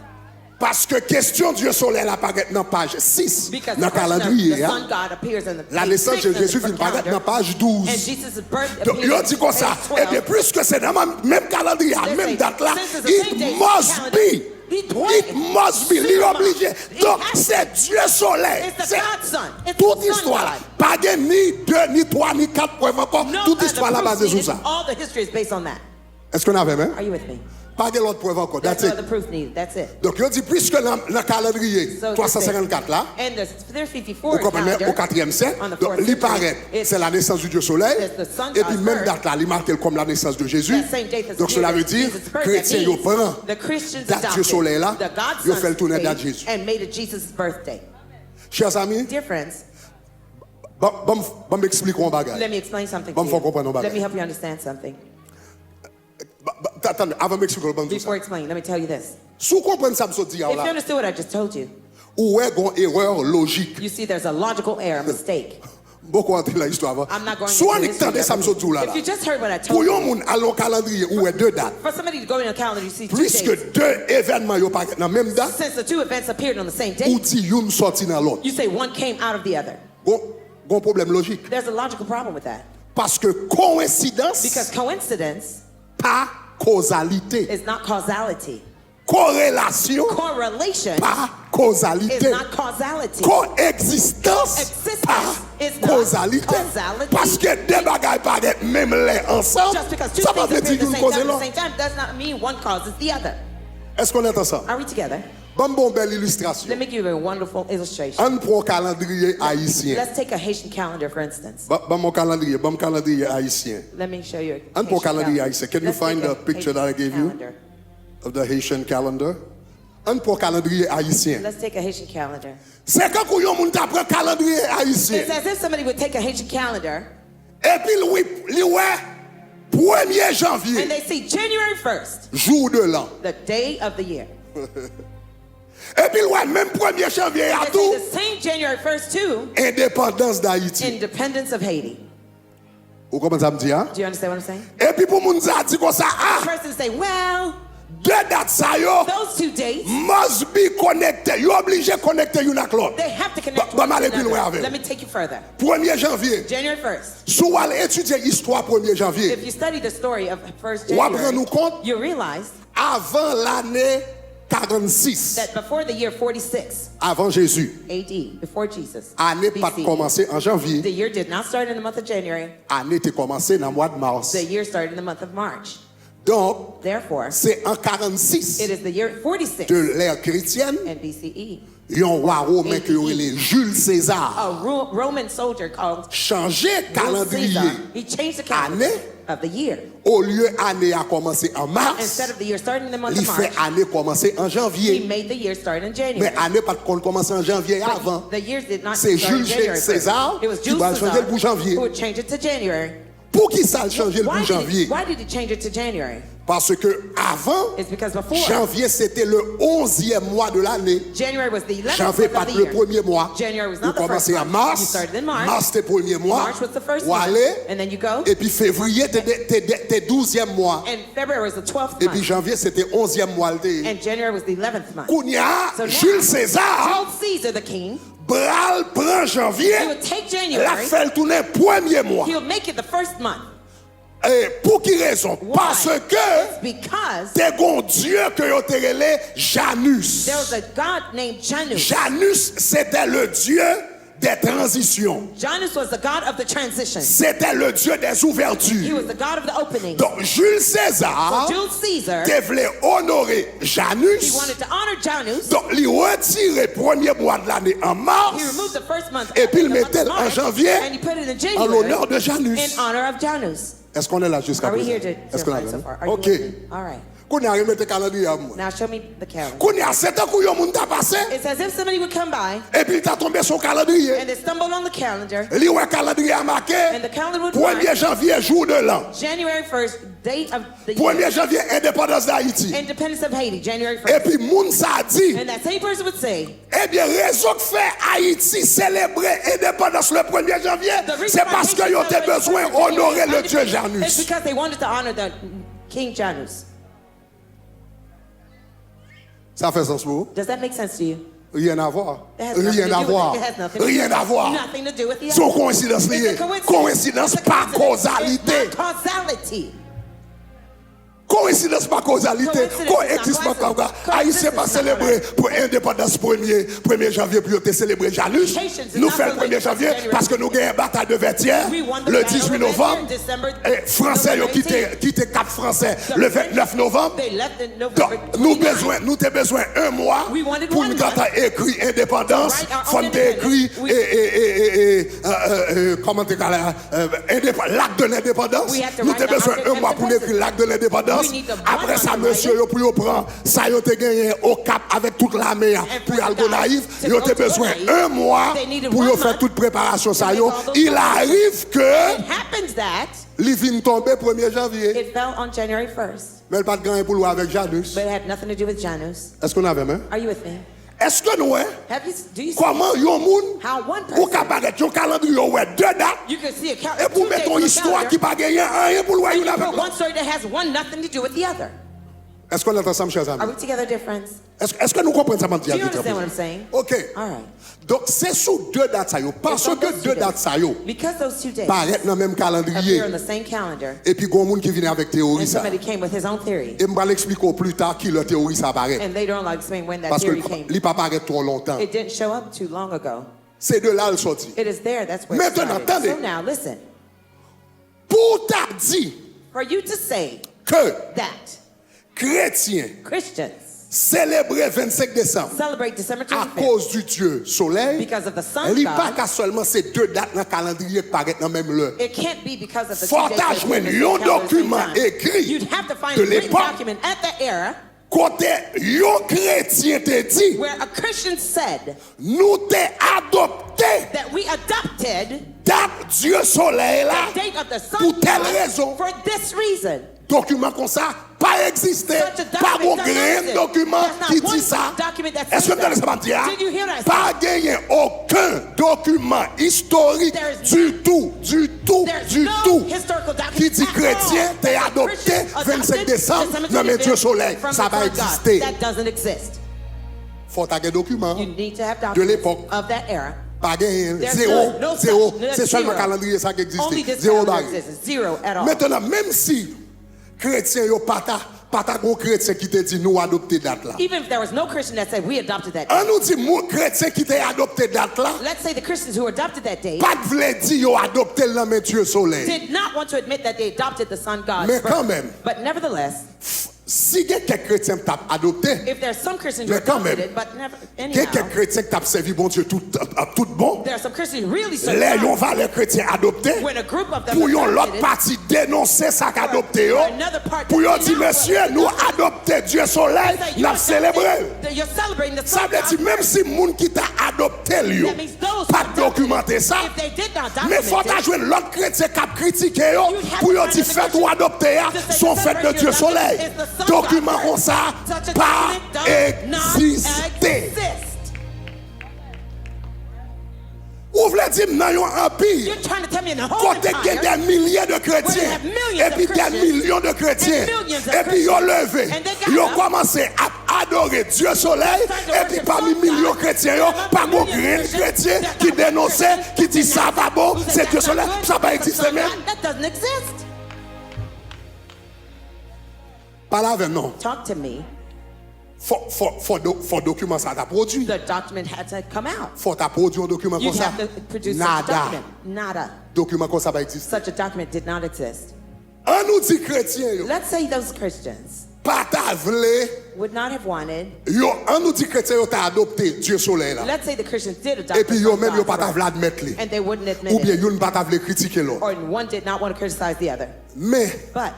Parce que question Dieu soleil apparaît dans page 6 Because dans the le question of calendrier. the hein. Son God appears in the La page naissance 6 de of the Jésus vient paraître calendar, dans page 12. and Jesus' birth Donc, appears il dit comme ça, in page et bien 12. puisque c'est dans le même calendrier, à la They même say, date là, since it's the same it day, must calendar, be. It must be, il est obligé. It Donc, has to c'est Dieu soleil. It's the C'est God's Son. It's toute the Son histoire là. God. Pas de ni 2, ni 3, ni 4 preuves encore. No Toute other histoire là proof basée sur needed. ça. All the history is based on that. Est-ce qu'on avait même? Are you with me? Pas de l'autre preuve encore. There's That's no other it. proof needed. That's it. Donc, il dit, puisque dans le calendrier So 354 là, and there's au 54 calendrier, au 4e siècle, on the donc, 4th il century, paraît, it's- c'est la naissance du Dieu soleil, it's the sun et puis God's même birth. date là, il marque comme la naissance de Jésus. That same date that's Donc, cela veut dire, Jesus' birth, chrétien, that il prend means the Christians date Dieu adopted soleil là, the God's il fait le son's tourner date date Jésus. and made it Jesus' birthday. Chers amis, Dear friends, bon m'explique un bagage. let me explain something Bon, to faut comprendre un you. bagage. Let me help you understand something. Attends, avant m'expliquer bon tout ça. Before explaining, let me tell you this. Si vous comprenez ça, me dit If you là, understood what I just told you, ou est une erreur logique. you see there's a logical error, a mistake. Beaucoup entrer dans l'histoire. I'm not going Soit on into entendait ça, me dit là. If you just heard what I Pour told un you, monde à l'on calendrier où est deux dates. for somebody to go in a calendar, you see two Puisque dates. deux événements yo pas dans même date, Since the two events appeared on the same ou date, dit une sorti dans l'autre. you say one came out of the other. Bon problème logique. There's a logical problem with that. Parce que coïncidence, Because coincidence pas causalité. is not causality. Corrélation, Correlation pas is causalité. not causality. Coexistence, Existence pas is not causalité. causality. Parce que deux bagages paraissent même les ensemble, Just because two ça va things pas appear dire at the qu'une same cause time est at the l'autre. same time does not mean one causes the other. Est-ce qu'on est ensemble? Are we together? Bon belle illustration. Let me give you a wonderful illustration. On prend calendrier haïtien. Let's take a Haitian calendar, for instance. Bon calendrier haïtien. Let me show you a Un pour Haitian calendrier calendar. haïtien. Can you Let's find take the a picture that I Haitian gave you? calendar. Of the Haitian calendar. Un pour calendrier haïtien. Let's take a Haitian calendar. C'est quand qu'on yon moun ta prend calendrier haïtien. It's as if somebody would take a Haitian calendar Et puis li ouais 1er janvier, and they see January 1st, jour de l'an. the day of the year. Et puis ouais même 1er janvier à They tout say the same January 1st too, indépendance d'Haïti. independence of Haiti. Vous comprenez ça me dit hein? Do you understand what I'm saying? Et puis pour moun ça dit comme ça The person say, well, deux dates ça yo those two dates, must be connected. Yo obligé connecter une avec l'autre. they have to connect Ba- one ba to m'aller plus loin another. avec. Let me take you further. 1er janvier. January 1st. Si vous allez étudier l'histoire 1er janvier, If you study the story of 1st ou après January, nous compte you realize avant l'année 46 that before the year 46 avant Jésus. AD, before Jesus, Année pas BCE, commencé en the janvier, year did not start in the month of January. année était commencé dans le mois de mars. The year started in the month of March. Donc, Therefore, c'est en 46 it is the year 46 de l'ère chrétienne, in BCE. yon roi romain qui appelé Jules César A Roman soldier called changé Julius calendrier. Caesar, he changed the calendar Année. of the year. Au lieu année a commencé en mars, Instead of the year starting in the month il of fait March, année commencé en he janvier. made the year start in Mais January. année pas de commencer en janvier avant. The years did not C'est start in Jules January. César It was qui Jules va changer Caesar le pour janvier. who would change it to January. Pour qui ça a changé le Why pour did, janvier? why did he change it to January? Parce que avant, It's because before, janvier c'était le 11e mois de l'année. January was the 11th Janvier month pas of the le year. premier mois. January was Vous not the first commencez en month. mars. You started in March. Mars c'était le premier mois. March was the first Vous month. allez. And then you go. Et puis février t'es 12e mois. And February was the 12th Et puis month. janvier c'était 11e mois. And January was the 11th month. Kounia, So now, Jules César, Jules Caesar, the king, bral prend he janvier, would take la January, fait tourner premier mois. he would make it the first month. Et pour qui raison? Why? Parce que Because t'es un Dieu que yo te relé Janus. there was a god named Janus. Janus, c'était le Dieu des transitions. Janus was the god of the transition. C'était le Dieu des He ouvertures. was the god of the opening. Donc Jules César So Jules Caesar, devait honorer he Janus. wanted to honor Janus. Donc il retirait premier mois de l'année en He mars removed the first month et puis il in the month mettait of en March, janvier and he put it in en January l'honneur de Janus. in honor of Janus. Est-ce qu'on est là jusqu'à Are we présent? here to Est-ce qu'on est find là? so far? Are you Ok. listening? All right. Qu'on a remis le calendrier à moi. Now show me the calendar. Qu'on a 7 ans qu'on y a moun ta passé It's as if somebody would come by et puis il t'a tombé son calendrier. and they stumbled on the calendar, Li ouais calendrier a marqué and the calendar would mark 1er janvier jour de l'an. January 1st, date of the 1er year, janvier indépendance d'Haïti. independence of Haiti, January Et 1st. puis moun sa dit And that same person would say, eh bien raison que fait Haïti célébrer indépendance le 1er janvier, the reason c'est why parce Haiti qu'ils ont celebrates besoin the 1st of d'honorer January le Dieu It's Janus. because they wanted to honor the King Janus. Ça fait sens pour vous? Does that make sense to you? Rien à voir. It has nothing Rien to à do voir. with it. It has nothing to Rien do- à voir. Nothing to do with the C'est une other. coïncidence liée. It's a coincidence. Coïncidence, It's a pas coincidence. causalité. It's not causality. Coïncidence pas causalité, coïncidence pas causalité. Haïtien pas célébrer pour indépendance 1er janvier pour te célébrer Janus. Nous faisons le 1er janvier parce que nous gagnons une bataille de Vertières le 18 novembre. Et Français ont quitté Cap Français le 29 novembre. Donc, nous avons besoin un mois pour nous écrire indépendance. Faut écrire comment tu l'acte de l'indépendance. Nous avons besoin un mois pour écrire l'acte de l'indépendance. Après ça, monsieur, pour prendre ça, vous avez gagné au Cap avec toute l'armée pour Algo Naïf. Vous avez besoin un mois pour faire toute préparation. Il arrive que il vient tomber 1er janvier. It fell on January 1st. Mais il n'y a pas de grand pour lui avec Janus. But it had nothing to do with Janus. Est-ce qu'on a même? Are you with me? Est-ce que nous, Do you see comment yon moun how one ou person caparaît yon calendrier ouais deux dates you can see a et pour mettre une histoire qui pas gagner rien pour le and you avec put one l'autre? story that has one nothing to do with the other. Est-ce qu'on est ensemble, chers Are amis? we together, dear friends? Est-ce que nous comprenons ça, Do you understand what I'm saying? OK. All right. Donc c'est sous deux dates ça yo parce It's on que those deux two dates days. ça yo Because those 2 days paraît dans le même calendrier appear on the same calendar, et puis gon moun qui vient avec théorie and ça. somebody came with his own theory. Et m'va l'expliquer plus tard qui la théorie ça paraît And later on, I'll explain when that parce que theory came. il pas paraît trop longtemps. It didn't show up too long ago. C'est de là le sorti. It is there. That's where it Maintenant, started. attendez. So now, listen. Pour t'a dit For you to say que that chrétiens Christians célébrer 25 décembre celebrate December à 25th cause du Dieu soleil, because of the sun il pas god, qu'à seulement ces deux dates dans le calendrier qui paraissent dans le même heure. it can't be because of the Faut 2 days that ajouter appear un on the calendar at the same document time. écrit You'd have to find de a written l'époque. document at that era Côté yon chrétien te dit, where a Christian said nous t'es adopté that we adopted date Dieu soleil là the date of the sun pour telle god raison. for this reason. Document comme ça pas existé, Such a pas bon document doesn't grain exist. document There's not qui one dit ça. document that Est-ce que says vous entendez that. ça dire? Did you hear that? Pas gagné aucun document historique There is du tout There's no historical document qui dit at chrétien all t'es that adopté Christians 25 adopted décembre December dans mes 25th Dieu soleil. from Ça the va sun god. exister. That doesn't exist. Faut avoir un document. You need to have De documents l'époque. of that era. Pas gagné. There's Zéro. no Zéro. such- C'est seulement zero. calendrier ça qui Only existe. this Zéro calendar barre. exists. Zero at all. Maintenant, même si chrétien yo pas gros chrétien qui te dit nous adopter date là. Even if there was no Christian that said we adopted that On day. nous dit moi chrétien qui t'a adopté date là. Let's say the Christians who adopted that day Pas de vle dire yo adopté le même Dieu soleil. did not want to admit that they adopted the sun god. Mais first. quand même. But nevertheless, Si quelqu'un chrétien t'a adopté, if there's some Christians who Mais quand adopted même. it, but never quelqu'un anyhow, chrétien qui t'a servi bon Dieu tout bon, there are some Christians who really serve les God. yon va les chrétiens adoptés. When a group of them Pour yon adopted l'autre it, partie dénoncer ça qu'adopté yo. another part Pour yon that dire denounce monsieur what nous adopted. adopté Dieu soleil, Say, n'a célébré. You're celebrating the Ça sun veut dire god. même si moun qui t'a adopté lui, That means those pas who documenter ça. If they did not Mais faut document it, jouer l'autre chrétien qui a critiqué yo You'd have pour to yon find dire the fait ou Christian adopté to say sont the fêtes de celebration Dieu of soleil. is the sun Document god. comme ça Such a pas document does not existé. exist. Ou vle dire nan yon empire You're trying to tell me in the whole côté qu'il y a empire, des milliers de where chrétiens they have millions et puis of des Christians millions de chrétiens and millions of et puis ils ont Christians, levé and they got ils ont up, commencé à adorer Dieu soleil started to et puis worship parmi sun millions de God, chrétiens and pas among bon millions of grain Christians, chrétien there's qui not one dénonçait Christian qui dit who ça va bon said c'est that's Dieu not soleil good, ça va that's the exister sun même god. That doesn't exist. pas là avec non Talk to me. faut document ça t'a produit The document had to come out. faut t'a produit un document comme You'd ça have to produce such a nada document. Nada. document comme ça va exister Such a document did not exist. on nous dit chrétien yo Let's say those Christians pas ta vle would not have wanted. yo on nous dit chrétien yo t'a adopté Dieu soleil là Let's say the Christians did adopt et puis the yo sun même yo god pas ta first, vle admettre li and they wouldn't admit ou bien it, yo ne pas ta vle critiquer l'autre or one did not want to criticize the other. mais But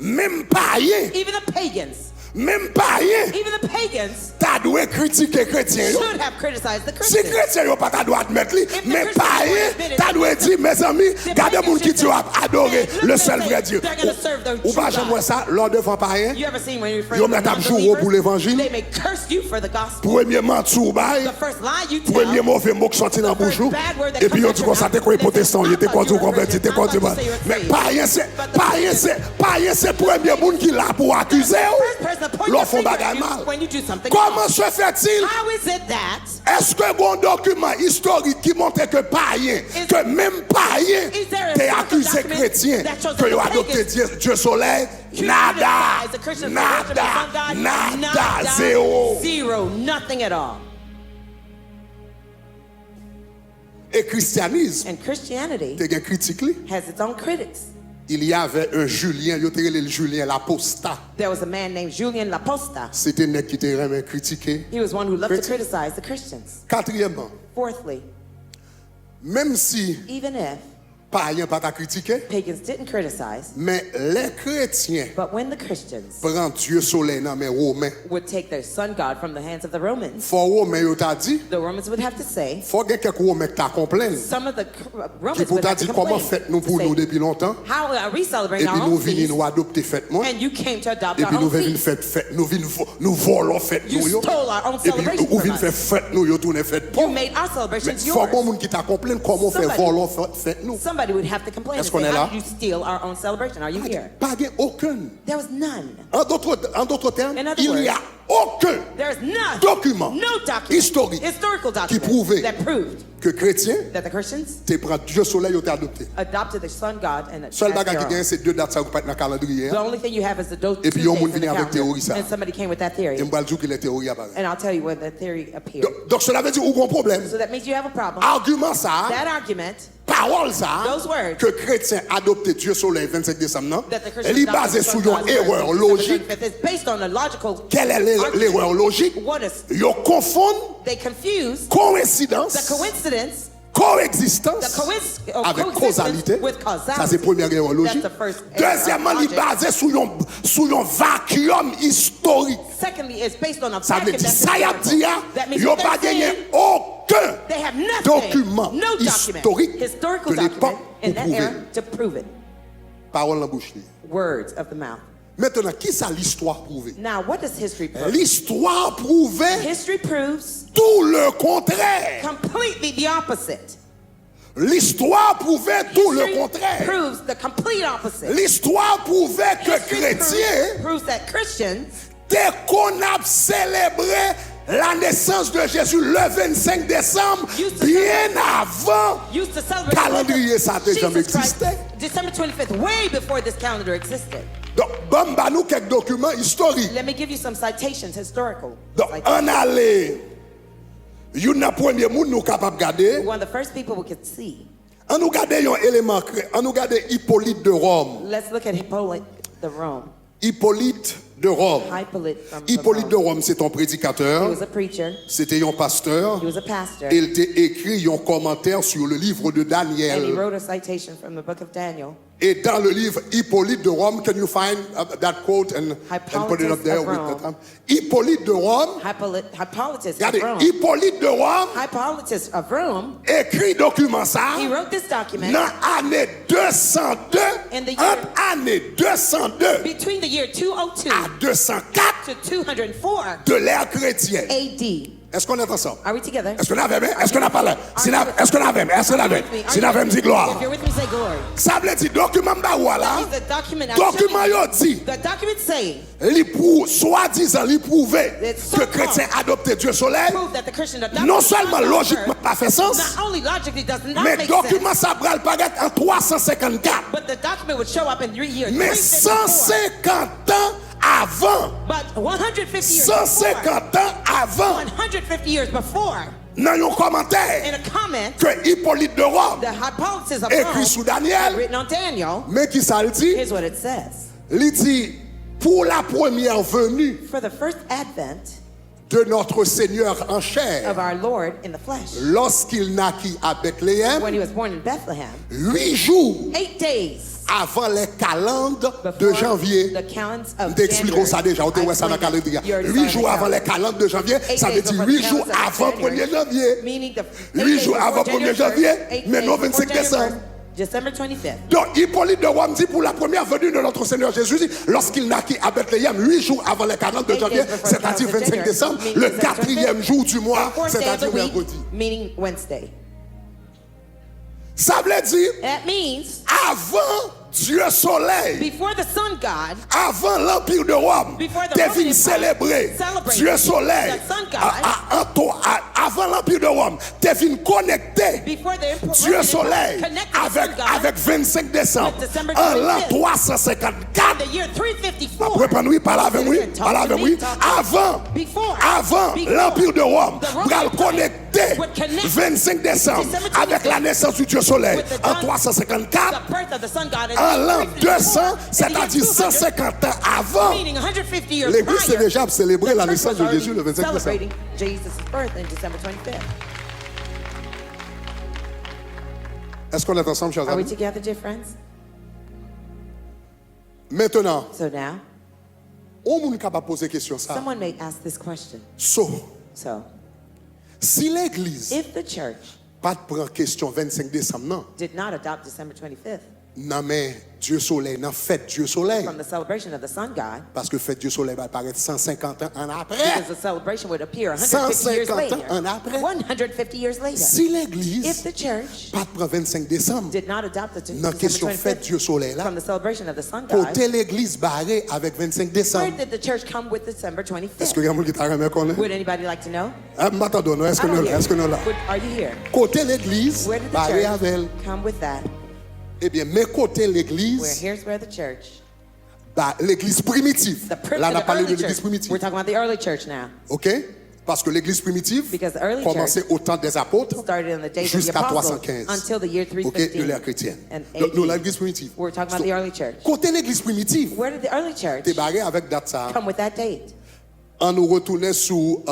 même païen even the pagans, même païen even the pagans ta doit critiquer chrétien yo should have criticized the si Christians. chrétien yo pas ta doit admettre li the mais Christians païen don't admit it, ta doit dire mes amis gardez moun qui Dieu a adoré Look, le they seul say vrai Dieu they're gonna serve the ou true pas God. jamais ça lors devant païen You ever seen when you're Yo friends with met ap jour non-believers? pour l'évangile. They may curse you for the gospel. premièrement tout bail The first lie you tell. premier mauvais mot qui sorti dans The first bouche bad word that et puis comes on dit out qu'on your s'était mouth, quoi they say, protestant il I était thought quoi you du were a converti était Christian. quoi I du thought you say you're mais saved. païen c'est premier monde qui là pour accuser ou. First l'on fait bagage mal. Comment se fait-il? How is it that? Est-ce que bon document historique qui montre que païen, que même païen, t'es accusé chrétien, que il a adopté Dieu soleil? Nada, zéro. Zero, nothing at all. Et christianisme, And Christianity t'es un critique li? has its own critics. Il y avait un Julien, il y a le Julien l'apostat. There was a man named Julian Laposta. C'était un qui était vraiment critiqué. He was one who loved to criticize the Christians. Quatrièmement, Fourthly, même si even if païen pas ta critiqué, pagans didn't criticize, mais les chrétiens but when the Christians prennent Dieu soleil dans mes Romains. would take their sun god from the hands of the Romans, Faut Romain yo t'a dit, the Romans would have to say, faut que quelques Romains t'a complain. some of the Qui Romans pour would t'a have to dit comment complain. faites nous to pour say, nous depuis longtemps. how are we Et celebrating puis our nous own venons feast, nous adopter fête moi. and you came to adopt Et our puis nous own venons feast? fête nous volons fête nous You yo. stole our own Et puis celebration nous venons from faire us. fête nous yo tourner fête You pour. made our Mais celebrations faut yours. bon monde qui t'a complain comment faire Somebody- voler fête nous. Somebody would have to complain and Est-ce qu'on say, est là? how did you steal our own celebration? Are you here? Pas gain aucun. There was none. En d'autres termes, In other il n'y a aucun There is none. document No document. historique Historical qui document prouvait that proved que chrétien that the Christians t'es prend Dieu soleil ou t'es adopté. adopted the sun god and Seul as bagage their qui gagne own. c'est deux dates ça vous pas dans le calendrier. The only thing you have is the those Et two puis, on days moun in the vini avec calendar. théorie ça. And somebody came with that theory. Et m'bal dire que les théories apparaissent. And I'll tell you when the theory appeared. Donc cela veut dire ou un problème. So that means you have a problem. Argument ça, That argument parole ça, Those words. que chrétien adopté Dieu soleil 25 décembre non, that the elle Christians est basée adopted sur the sun une god's erreur word, logique. It's based on a logical Quelle est argument. l'erreur logique? What is Ils confondent they confuse coïncidence, the coincidence coexistence avec causalité. with causality. Ça c'est première erreur logique. That's the first error Deuxièmement, il est logic. basé sur un vacuum historique. Secondly, it's based on a Ça veut vacuum dire that's ça y a historical. dit, That means il n'y a what pas they're gagné saying, aucun they have nothing, document no document, historique historical de l'époque document in pour that prouver. era to prove it. Parole en bouche. Words of the mouth. Maintenant, qui ça l'histoire prouvé? Now, what does history prove? L'histoire prouvait History proves tout le contraire. completely the opposite. L'histoire prouvait tout le History contraire. proves the complete opposite. L'histoire prouvait que History chrétiens, proves that Christians, dès qu'on a célébré la naissance de Jésus le 25 décembre, Used to bien avant, used to celebrate calendrier ça n'a jamais Jesus Christ, existé. December 25th, way before this calendar existed. Donc, bon, bah, nous quelques documents historiques. Let me give you some citations, historical. Donc, citations. en aller, il y a un premier monde nous capable de garder. One of the first people we could see. On nous garde un élément, on nous garde Hippolyte de Rome. Let's look at Hippolyte the Rome. Hippolyte de Rome. Hippolyte from Hippolyte de Rome. Rome, c'est un He prédicateur, was a preacher. c'était un pasteur. He was a pastor. Il t'a écrit un commentaire sur le livre de And he Daniel. wrote a citation from the book of Daniel. Et dans le livre Hippolyte de Rome, can you find that quote and put it up there with the time? Hippolyte de Rome, Hippolytus of regardez, Rome. Hippolyte de Rome Hippolytus of Rome. écrit document ça He wrote this document dans l'année 202, In the year- entre année 202 between the year 202 à 204 to 204 de l'ère chrétienne. AD. Est-ce qu'on est ensemble? Are we together? Est-ce qu'on avait même? Est-ce qu'on a parlé? Est-ce qu'on avait même? Est-ce qu'on avait? Si on avait même dit gloire. If you're with me, say glory. Ça veut dire document là. The document, Document yo dit, the document saying soi-disant, il prouvait It's que so chrétien adoptait Dieu soleil. prove that the Christian adopted Non the seulement Son of logiquement God. pas fait sens, Not only logically does not mais make document sense, ça pral paraître en 354. but the document would show up in 3 years. Mais 354. 150 ans avant, But 150 years before, 150 ans avant, 150 years before, dans un in commentaire a comment, que Hippolyte de Rome the Hippolytus of écrit Rome sous Daniel, written on Daniel. mais qui ça le dit? Here's what it says. Il dit, pour la première venue For the first advent de notre Seigneur en chair, of our Lord in the flesh, lorsqu'il naquit à Bethléem, when he was born in Bethlehem, 8 jours 8 days avant les calendes de before janvier. the calends of T'expliquons ça January. déjà, on te voit ça dans le calendrier. You already 8 saw it jours in the avant les calendar. calendes de janvier, 8 ça veut days dire before 8 the jours calendar of avant January, 1er janvier. Meaning the 8 8 jours days avant before 1er January janvier, 1st, 8 mais days non before 25 January décembre. 1st, December 25th. Donc Hippolyte de Rome dit pour la première venue de notre Seigneur Jésus, lorsqu'il naquit à Bethléem 8 jours avant les calendes de 8 janvier, days before c'est-à-dire the calendar of 25 January, décembre, meaning le December 4e 25th, jour du mois, Fourth day of the c'est-à-dire week, mercredi. meaning Wednesday. Ça veut dire, That means avant Dieu soleil, before the sun god, avant l'Empire de Rome, Before the t'es Roman venu Empire célébrer celebrated Dieu soleil. the sun god, Avant l'Empire de Rome, t'es venu connecter before the Roman Dieu Empire soleil connected the sun god avec 25 décembre with December en l'an 25th. 354. the year 354. Après, pendant parle avec moi, Talk parle to avec me, moi. talk to me. Avant Before l'Empire de Rome, the Roman pour Empire connecter would connect 25 décembre December avec 25th la naissance du Dieu soleil with the en dawn- 354. the birth of the sun god in En l'an 354, 200, in the year c'est-à-dire 200, 150 ans avant, meaning 150 years l'Église s'est prior, déjà célébré la the church naissance de was Jésus le already 25 décembre. celebrating Jesus' birth in December 25th. Est-ce qu'on est ensemble, chers Are we amis? together, dear friends? Maintenant, So now, on est capable de poser question ça. someone may ask this question. So, So, si l'Église if the church pas de prendre question 25 décembre, non, did not adopt December 25th non mais Dieu soleil, non fête Dieu soleil, from the celebration of the sun god, parce que fête Dieu soleil va apparaître 150 ans en après. because the celebration would appear 150 years 150 later. ans après. 150 years later. Si If l'Église the church pas de prendre 25 décembre, did not adopt the dans question December fête 25th Dieu soleil là, from the celebration of the sun god, côté l'Église barrée avec 25 where décembre. did the church come with December Est-ce 25th? que quelqu'un qui t'a remis qu'on est? Would anybody like to know? M'attendons, est-ce I que don't nous hear. est-ce que nous là? Are you here? Côté l'Église Where did the barrée avec church come with that? eh bien, mais côté Where l'Église, here's where the church, l'Église primitive. Là, on a the parlé de early l'Église church. primitive. We're talking about the early church now. OK? Parce que l'Église primitive Because the early commençait au temps des apôtres Started in the days of the jusqu'à apostles 315. until the year OK? 315. De l'ère chrétienne. And Donc, nous, AD. l'Église primitive. We're talking about the early church. Côté l'Église primitive, Where did the early church t'es barré avec date ça. come with that date? On nous retournait sous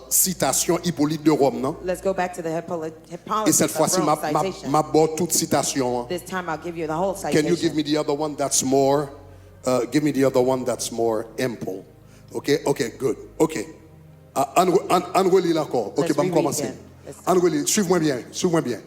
citation Hippolyte de Rome, non? Let's go back to the Et Hippolytus cette of fois-ci, Rome citation. m'a bord toute citation. Hein. This time I'll give you the whole Can you give citation. me the other one that's more? Give me the other one that's more ample. Okay, okay, good. Okay. On relit encore. Ok, Let's bon, reread commencer. again. Let's- On relit. Suivez-moi bien. Suivez-moi bien.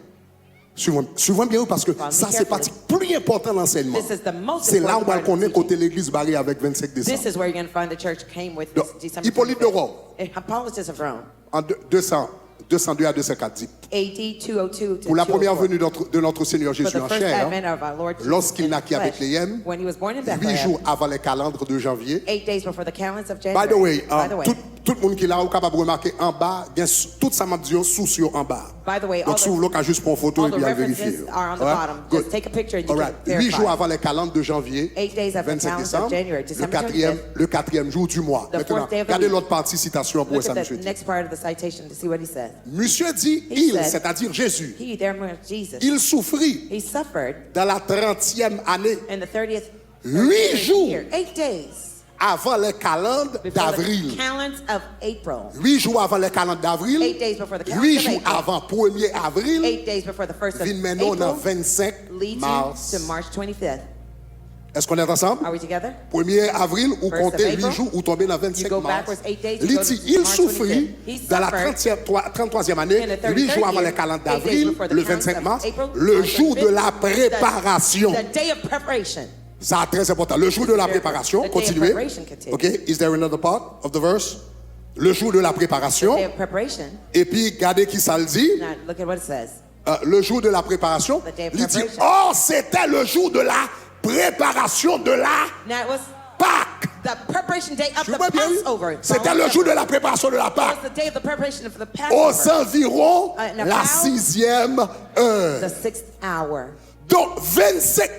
Suivez-moi bien parce que Follow me ça c'est carefully. partie plus important de l'enseignement. This is the most C'est là où important on part of connaît the côté l'église barrée avec 25 This décembre. is where you're going to find the church came with Donc, this December Hippolyte de 25th. Rome. Hippolytus of Rome. En 202 à 204 dit. AD 202 to Pour la première 204. venue de notre Seigneur For Jésus the en first chair, advent of our Lord Jesus lorsqu'il in naquit à flesh, Bethléem, when he was born in 8 Bethlehem, jours avant les calendres de janvier. 8 days before the calends of By January. the way, By tout le monde qui est là, est capable de remarquer en bas, il y a tout ça m'a dit sous en bas. By the way, all Donc, si vous the, voulez, juste pour une photo all et the bien references vérifier. are on the Alright? bottom. Good. Just take a picture and you Alright. can 8 jours verify. avant les calendres de janvier, 8 days after 25 calendars of décembre, January, December le quatrième jour du mois. The Maintenant, fourth day of the regardez week. l'autre partie citation pour Look ça, at monsieur the dit. next part of the citation to see what he said. Monsieur dit, He il, said- c'est-à-dire Jésus, He, there was Jesus. il souffrit He suffered dans la 30e année, in the 30th 8 jours year, 8 days avant les calendres before d'avril. the calends of April. 8 jours avant les calendres 8 d'avril, days before the calendars 8 of jours April. avant 1er avril, 8 days before the 1st of vin maintenant dans April 25 leads mars. you to March 25th. Est-ce qu'on est ensemble? Are we together? 1er avril, ou 1st of comptez 8 April. jours, ou tombez dans 25 You go mars. backwards 8 days, you Il go dit, to il March souffrit 25th. He dans la suffered 33e année, in the 33rd 8 jours avant year, les calendres 8 days d'avril, before the le calendars 25 of mars, April, le March jour de 25th, la préparation. The day of preparation. Ça très important. Le jour de la The préparation, day of continuez. preparation continues. OK, is there another part of the verse? Le jour de la préparation. Day of preparation. Et puis, regardez qui ça le dit. Now look at what it says. Le jour de la préparation. The day of Il dit, preparation. oh, c'était le jour de la préparation de la Now it was Pâque. the preparation day of Tu the vois bien, oui? Passover. C'était le jour de la préparation de la It Pâque. was the day of the preparation of the Aux Passover. environs In la about 6e heure. The 6th hour. Donc, 25.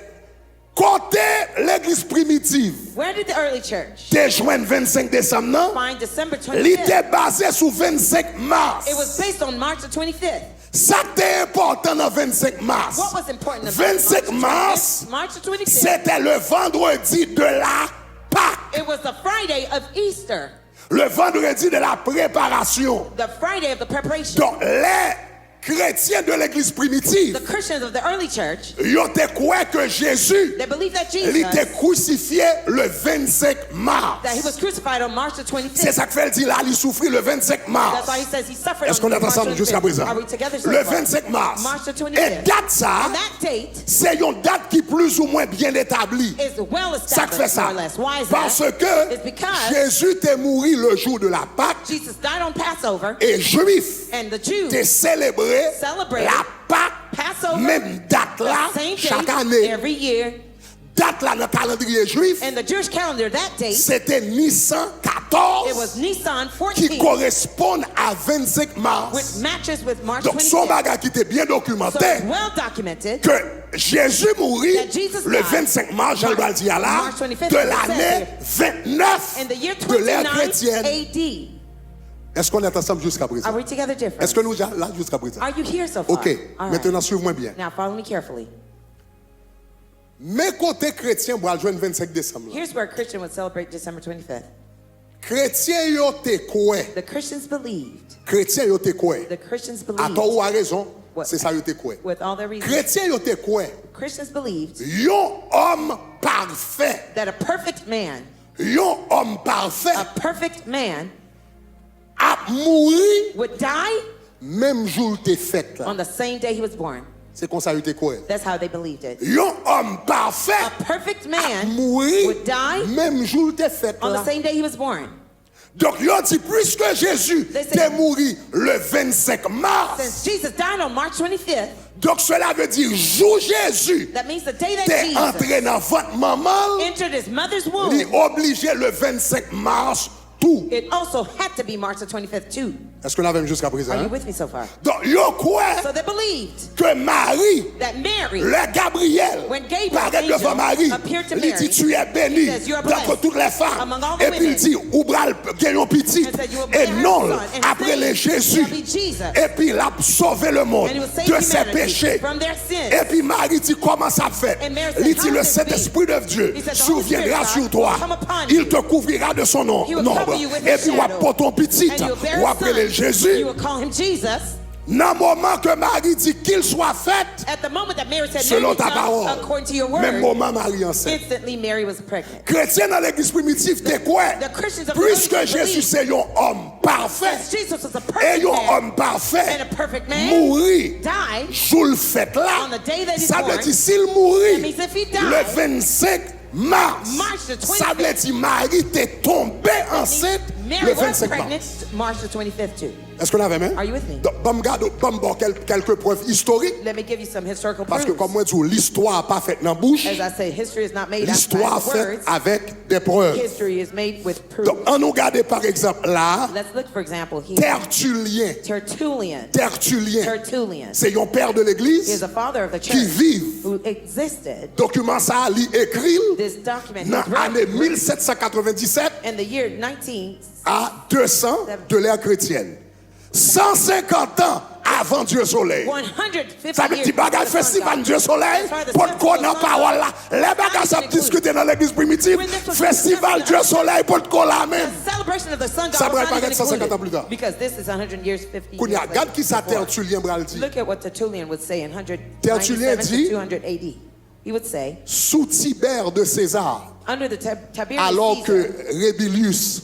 Côté l'église primitive, Where did the early church t'es joint 25 décembre, non? find December Il 25th? était basé sur 25 mars. It was based on March the 25th. Ça qui est important dans 25 mars. What was important about 25 mars, March the 25th? c'était le vendredi de la Pâque. It was the Friday of Easter. Le vendredi de la préparation. The Friday of the preparation. Donc, les chrétiens de l'église primitive, The Christians of the early church, ils ont cru que Jésus, they believed that il était Jesus, crucifié le 25 mars. that he was crucified on March the C'est 25th. ça que fait dire là, il souffrit le 25 mars. That's why he says he suffered Est-ce qu'on on est March ensemble jusqu'à 25th. présent? Are we together so Le far? 25 mars. March the Et 25th. date ça, And that date c'est une date qui est plus ou moins bien établie. is well Ça que fait established, more ça. or less. Why is Parce that? que It's because Jésus t'est mort le jour de la Pâque Jesus died on Passover, et Juifs and the Jews t'est célébré celebrated la Pâque Passover même même date là Same chaque date année. every year. Date là dans le calendrier juif, And the Jewish calendar that date, c'était Nissan it was 14 Nissan qui 14, correspond à 25 which mars. matches with March Donc son 25th. bagage qui était bien So documenté it's well documented. que Jésus mourit That Jesus le died 25 mars, Jean doit dire là, March 25th, de it l'année says 29 In the year de l'ère 29 chrétienne. AD. Est-ce qu'on est ensemble jusqu'à présent? Are we together different? Est-ce que nous sommes là jusqu'à présent? Are you here so far? Ok, All right. maintenant suivez-moi bien. Now follow me carefully. Mes côtés chrétiens pour le 25 décembre. là. Here's where a Christian would celebrate December 25th. Chrétiens yo te quoi? The Christians believed. Chrétiens yo te quoi? The Christians À believed. tort ou à raison, What? c'est ça yo te quoi? With all their reasons. Chrétiens yo te quoi? Christians believed Yon homme parfait. that a perfect man, Yon homme parfait a perfect man a mouru would die même jour te fait là. on the same day he was born. C'est comme ça yo te quoi? That's how they believed it. Yon homme parfait A perfect a man mouru would die même jour te fait on là. the same day he was born. Donc yon dit puisque Jésus They say- t'est mouru le 25 mars. Since Jesus died on March 25th, Donc cela veut dire jour Jésus that means the day that t'es Jesus entré dans votre maman, entered his mother's il womb, est obligé le 25 mars tout. it also had to be March the 25th too. Est-ce que nous l'avons jusqu'à présent? Are you Hein? with me so far? Donc yo quoi So they believed que Marie, that Mary, le Gabriel, When Gabriel, paraît devant angel, Marie, appeared to il dit Mary, tu es bénie he says, "You are d'entre blessed toutes les femmes. among all the Et puis il women." dit, ou bral gagnons petit. And said, "You will Et bear non, a son, and après his les name Jésus. shall be Jesus." Et puis il a sauvé le monde And he will save de ses humanity péchés. from their sins. Et puis Marie dit comment ça fait? And Mary said, Il dit "How le can it Saint-Esprit de Dieu He said, "The Holy surviendra Spirit, sur toi. will come upon Il you. te couvrira de son nom. He will nombre. cover you with Et his puis on shadow. pour ton petit, And you will bear ou a après les son. Jésus. You will call him Jesus. Dans le moment que Marie dit qu'il soit fait, At the moment that Mary said, selon "Mary, ta come," parole, according to your même word, moment Marie enceinte. instantly Mary was pregnant. Chrétien dans l'église primitive, t'es quoi? The Christians of the Puisque early Jésus believed c'est un homme parfait, that Jesus was a et perfect un man homme parfait, and a perfect man, mourir, died jour le fait là, on the day that he's ça veut born. dire s'il mourit, That means if he died, le 25 mars, March the 25th, ça veut dire Marie t'est tombée enceinte Mary le was 25 pregnant mars. March the 25th too. Est-ce qu'on avait même? Are you with me? Donc, quelques preuves historiques, Let me give you some historical parce que proofs. comme moi je dis, l'histoire n'a pas faite dans la bouche, As I say, history is not made out l'histoire of faite words. avec des preuves. History is made with proof. Donc, on nous regarde par exemple là, Let's look, for example, here. Tertullien. Tertullian. Tertullien, Tertullian. c'est un père de He is l'église a father of the qui church vit. who existed. Document ça, il écrit This document he dans l'année wrote 1797 in the year 19 à 200 de l'ère chrétienne. 150 ans avant Dieu Soleil. 150 Ça veut years dire bagage before the sun festival God. Dieu Soleil, pour qu'on en parole là. Les bagages ça discuter dans l'église primitive, festival Dieu Soleil pour qu'on la même. The celebration of the sun God Ça was va not pas even être 150 ans plus included tard. because this is 100 years, 50 Qu'on y years a, regarde qui ça before. Tertullien bral dit. Look at what Tertullian would say in Tertullien 197 dit- to 200 AD. He would say, Sous Tibère de César, under the Tiberius alors que Caesar Rébilius,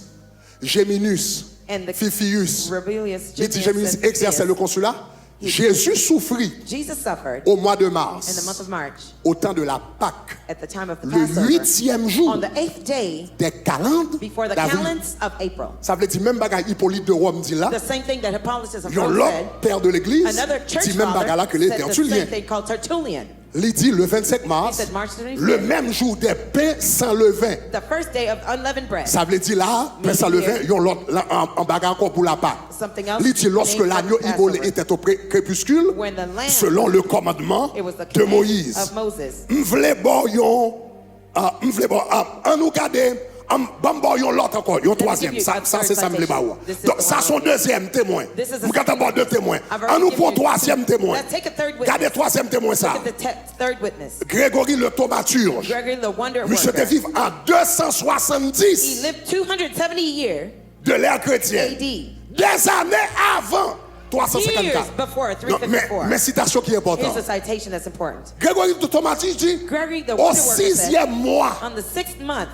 Géminus, and the Fifius, Rebellious Géminus Géminus and exerçait le Fifius, consulat, Jésus souffrit Jesus suffered au mois de in the month mars, of March au temps de la Pâque, at the time of the le Passover 8e jour on the 8th day des calendes before the d'avril. calends of April. Ça veut dire même bagarre Hippolyte de Rome dit là, The same thing that Hippolytus of yon Rome l'autre said. père de l'église Another church dit même bagarre là father que les said the Tertulliens. same thing called Tertullian. Il dit le 25 mars, He said March 25th. le même jour des pains sans levain. The first day of unleavened bread. Ça veut dire là, pain sans levain, yon l'autre là, en bagarre encore pour la Pâque. Something else Il dit lorsque named l'agneau Passover. immolé était au crépuscule, When the lamb, selon le commandement it was the de command Moïse. of Moses. M'vle bon yon, m'vle bon, en nous garder, bon yon l'autre encore, yon troisième. give you Ça a c'est third ça m'vle ba ou. citation. This is Donc the ça one son I- deuxième témoin. This is the M'gardez second d'abord deux witness. témoins. I've already En nous given pour you troisième témoin. Let's take a third witness. Gardez troisième témoin ça. Look at the third witness. Grégory le thaumaturge. Gregory the wonder Monsieur worker. était vivre en He 270 lived 270 years de l'ère chrétienne. AD. Des années avant Years 354. before Non, 354. mais citation qui est importante. Here's a citation that's important. Grégory de Thomatis dit, Gregory the au wonder worker said, 6e mois, on the 6th month,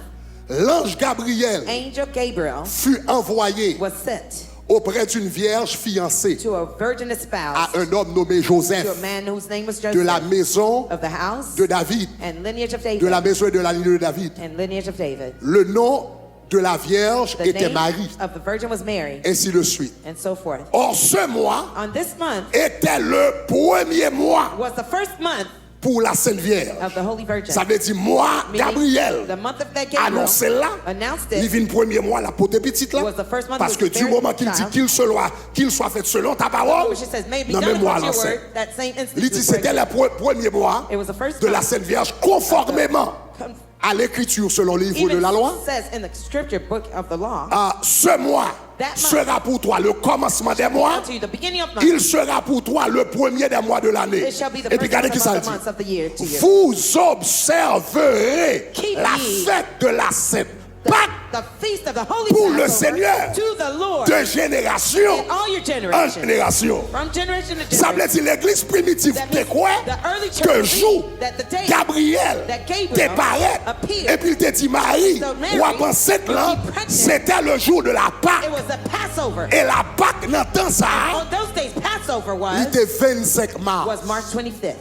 l'ange Gabriel angel Gabriel fut envoyé was sent auprès d'une vierge fiancée to a virgin à espoused un homme nommé to a Joseph man whose name was de la Joseph maison of the house de David, and lineage of de la David maison et de la lignée de David. and lineage of David. Le nom de la Vierge The était name Marie. of the virgin was Mary, Ainsi de suite. and so forth. Or, ce mois On this month était le premier mois was the first month pour la Sainte Vierge. of the Holy Virgin. Ça veut dire, moi, Meaning, Gabriel, the month of that Gabriel annoncé là, announced il it. vient premier mois la pote petite là. Was the first month Parce he que was du very moment qu'il dit child. qu'il soit fait selon ta parole, Which it says, may be non done mais moi according to your l'enseigne. word. That same instant Il he dit was c'était pregnant. le premier mois It was the first de la month Sainte Vierge conformément Con- à l'écriture selon le livre Even de la loi. says in the scripture book of the law, Ce mois That month sera pour toi le commencement des mois. unto you the beginning of month, Il sera pour toi le premier des mois de l'année. it shall be the Et puis first regardez qui ça of the dit. months of the year to you. Vous observerez Keep la ye fête de la Sainte Pâque The feast of the Holy pour le Passover Seigneur to the Lord de génération in all your en generations. génération. From generation to Ça veut generation. dire l'église primitive That te means croit the early church que believed jour that the day Gabriel that Gabriel te paraît appeared. et puis il te dit Marie, So Mary, ou après 7 ans, when she pregnant, c'était le jour de la Pâque. It was the Passover. Et la Pâque dans temps ça, On those days, Passover il était 25 was mars. March 25th.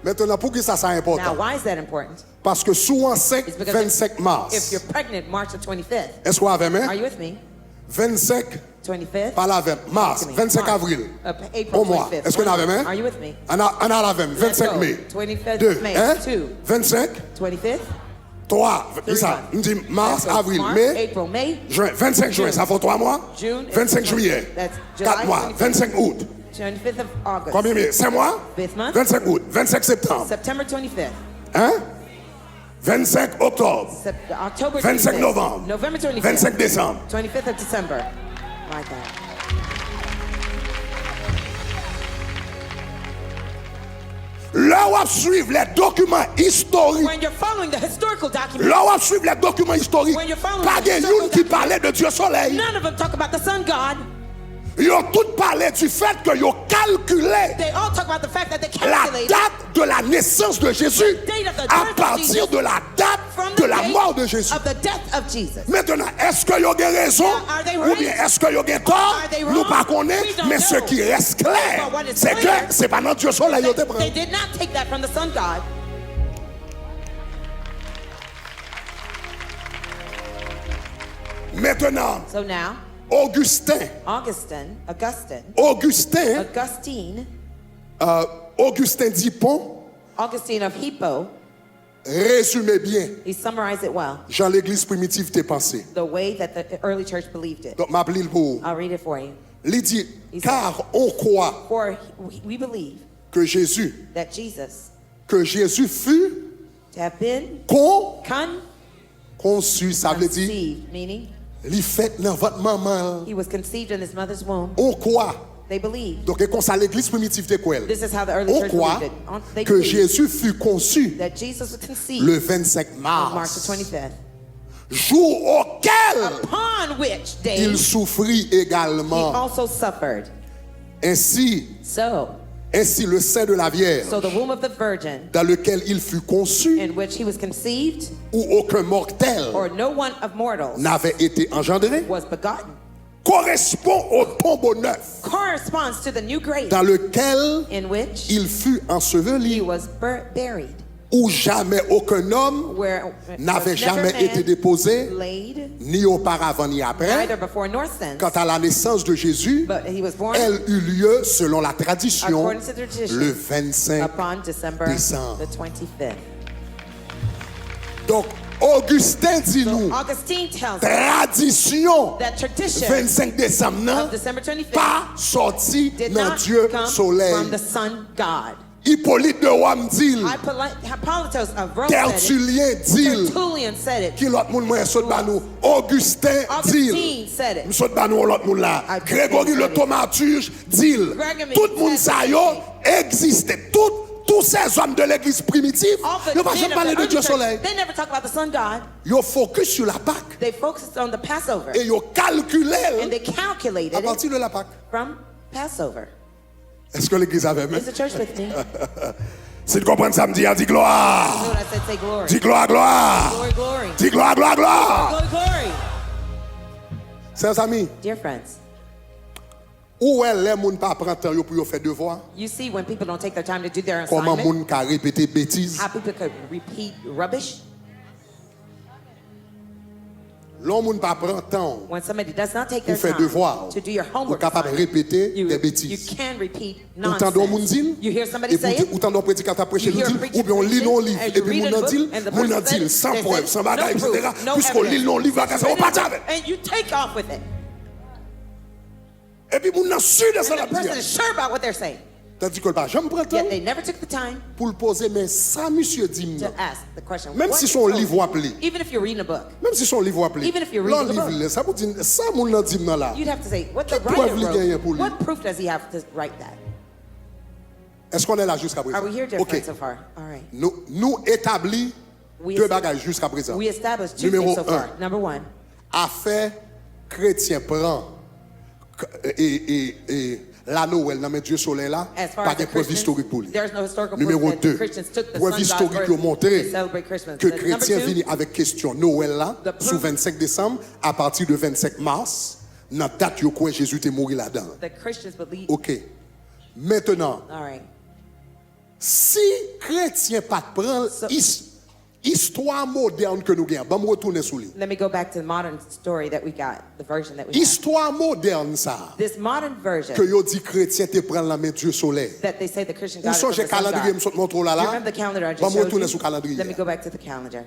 Maintenant, pour qui ça c'est Now, important? why is that important? Parce que sous enceinte, It's because 25 if mars. you're pregnant March the 25th, Est-ce qu'on avait are même? you with me? 25, 25th? pas la 20, mars, 25 avril. April Au mois. 25th. Est-ce qu'on avait même? Are you with me? On a la 20, 25 go. mai. 25th 2, May, hein? 2. 25, 25th? 3, Three ça, months. on dit mars, That's avril, March, mai, April, May, juin. 25 juin, June. ça fait 3 mois? June. 25 juillet, That's July 4 mois. 25th. 25 août. 25th of August. Combien de mois? 5 mois? Fifth month. 25 août, 25 septembre. September 25th. Hein? 25 octobre. October 25 25th. novembre. November 25th. 25 décembre. 25th of December. My God. Là où suivre les documents historiques, When you're following the historical documents, là où suivre les documents historiques, When you're following pas the de historical une qui documents, parlait de Dieu soleil. none of them talk about the sun god. Ils ont tous parlé du fait que ils ont calculé They all talk about the fact that they la calculated date de la naissance de Jésus date of the à birth of partir Jesus de la date from de the la date mort de Jésus. of the death of Jesus. Maintenant, est-ce qu'ils ont raison Now, are they ou right? bien est-ce qu'ils ont tort? Are they Nous wrong? ne connaissons We pas, don't mais ce know. qui reste clair, But what is c'est clear que c'est pas notre Dieu soleil qu'ils ont They pris. did not take that from the sun god. Maintenant, So now, Augustin, Augustine d'Hippon, Augustine of Hippo, résumé bien, he summarized it well, Jean l'église primitive t'es pensé. the way that the early church believed it. Donc, m'a appelé pour. I'll read it for you. Il dit, He car on croit For we believe que Jésus that Jesus fut to have been conçu, ça veut dire, conceived, meaning il fait dans votre maman. he was conceived in his mother's womb. On croit. They believed. Donc, et comme ça, l'église primitive de quoi? This is how the early On church croit believed it. They que believed Jésus fut conçu that Jesus was conceived le 25 on March mars, the 25th, jour auquel upon which day il souffrit he également. also suffered. Ainsi le sein de la Vierge, So the womb of the Virgin, dans lequel il fut conçu, in which he was conceived, où aucun mortel or no one of mortals n'avait été engendré, was begotten, correspond au tombeau neuf, corresponds to the new grave dans lequel in which il fut he enseveli, was buried, où jamais aucun homme where n'avait was jamais never été man déposé, laid, ni auparavant ni après. neither before nor since. Quant à la naissance de Jésus, But he was born elle eut lieu, selon la tradition, according to the tradition le 25 upon December décembre. the 25th. Donc, Augustin dit nous, Augustine tells us tradition that tradition 25 décembre, non, of December 25th pas sorti did dans not Dieu come soleil. from the sun god. Hippolyte de Rome dit, Hippolytus of Rome said it. Tertullien dit, Tertullian said it. qui l'autre monde moins saute nous, Augustin dit, Augustine said it. nous saute nous l'autre monde là, Grégory le Thaumaturge dit, tout le monde ça yo existait, tous ces hommes de l'église primitive, ils ne vont pas parler de Dieu soleil. They never talk about the sun god. Ils focus sur la Pâque They focused on the Passover. et ils calculent And they calculated à it partir de la Pâque. from Passover. Est-ce que l'église avait même? Is the church with me? Si tu comprends ça, me dit, dis gloire. That's what I said, say glory. Dis gloire, gloire. Glory, glory. Dis gloire, gloire, gloire. Glory, glory. Chers amis, Dear friends, où est les gens pas prendre temps pour faire devoir? you see when people don't take their time to do their Comment assignment, moun ka répéter bêtises? how people could repeat rubbish. L'homme pas prend temps When somebody does not take pour their faire time devoir, to do your ou homework capable de assignment, répéter des you bêtises. can repeat Autant de monde nonsense. dit, You hear somebody et say it, autant de prédicateur prêcher you nous hear a dit, preacher ou bien on lit preach nos it, livres, and et you puis read mon a book, dit, and the mon person dit, said, sans they preuve, said, sans no bagage, proof, etc. no Puisqu'on lit evidence. nos livres, It's on written pas in the avec. book, and you take off with it. Et puis mon sûr de ça And la the person prière. is sure about what they're saying. Tandis que le pas jamais prend temps Yet they never took the time pour le poser, mais ça, monsieur dit, to ask the question. même what si is son told livre you? appelé, Even if you're reading a book, même si son livre appelé, Even if you're reading the book. livre, ça vous dit, ça, mon nan dit là. you'd have to say, what the Quelle preuve writer il gagne pour wrote, lui? what proof does he have to write that? Est-ce qu'on est là jusqu'à présent? Are we here, dear Ok. friends, so far? All right. Nous établis We deux es- bagages jusqu'à présent. We established two Numéro things so far. un. Number one, Affaire chrétien prend et la Noël dans Dieu soleil là, as far pas as de the preuve Christians, historique pour lui. there's no historical Numéro proof that the 2, Christians took the preuve sun God's historique birth qui a montré to celebrate Christmas. que But number chrétien two, vini avec question Noël là, The proof- sous 25 décembre, à partir de 25 mars, dans date yo quoi Jésus est mort là-dedans. the Christians believe. OK. Maintenant, All right. si chrétien pas prend So- histoire moderne que nous gagnons, me retourner sur lui. Let me go back to the modern story that we got, the version that we have. Histoire moderne ça. This modern version Que yo dit chrétien te prend la main Dieu soleil. that they say the Christian Ou God is from songe the sun calendrier God. me montre là You là. remember the calendar I Ba just me showed retourner you? sur calendrier. Let me go back to the calendar.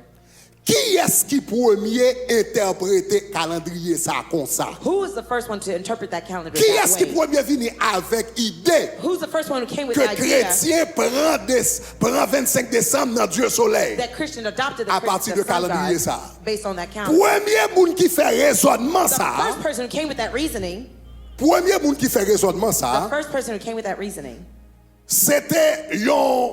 Qui est-ce qui premier interpréter calendrier ça comme ça? Who was the first one to interpret that calendar Qui that est-ce qui way? premier venu avec idée Who's the first one who came with que the idea chrétien prend 25 décembre dans Dieu soleil? that Christian adopted the À partir the de sun calendrier God ça. based on that calendar? Premier monde qui fait raisonnement The ça. first person who came with that reasoning, Premier monde qui fait raisonnement the ça, first person who came with that reasoning, c'était un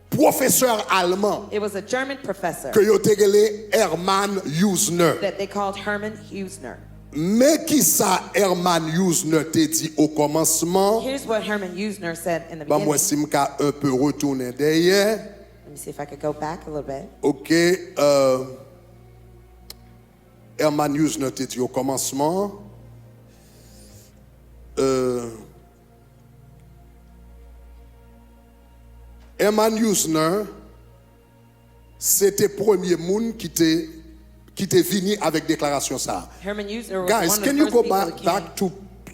professeur allemand it was a German professor que yo te relé Hermann Usner. that they called Hermann Husner. Mais qui ça Hermann Usner te dit au commencement? Here's what Hermann Husner said in the Bah moi beginning. si m'ka un peu retourner derrière. Let me see if I could go back a little bit. OK, Hermann Usner te dit au commencement. Hermann Usner, c'était le premier monde qui était venu avec déclaration ça. Hermann Husner was Guys, one of can the you first go people who back came to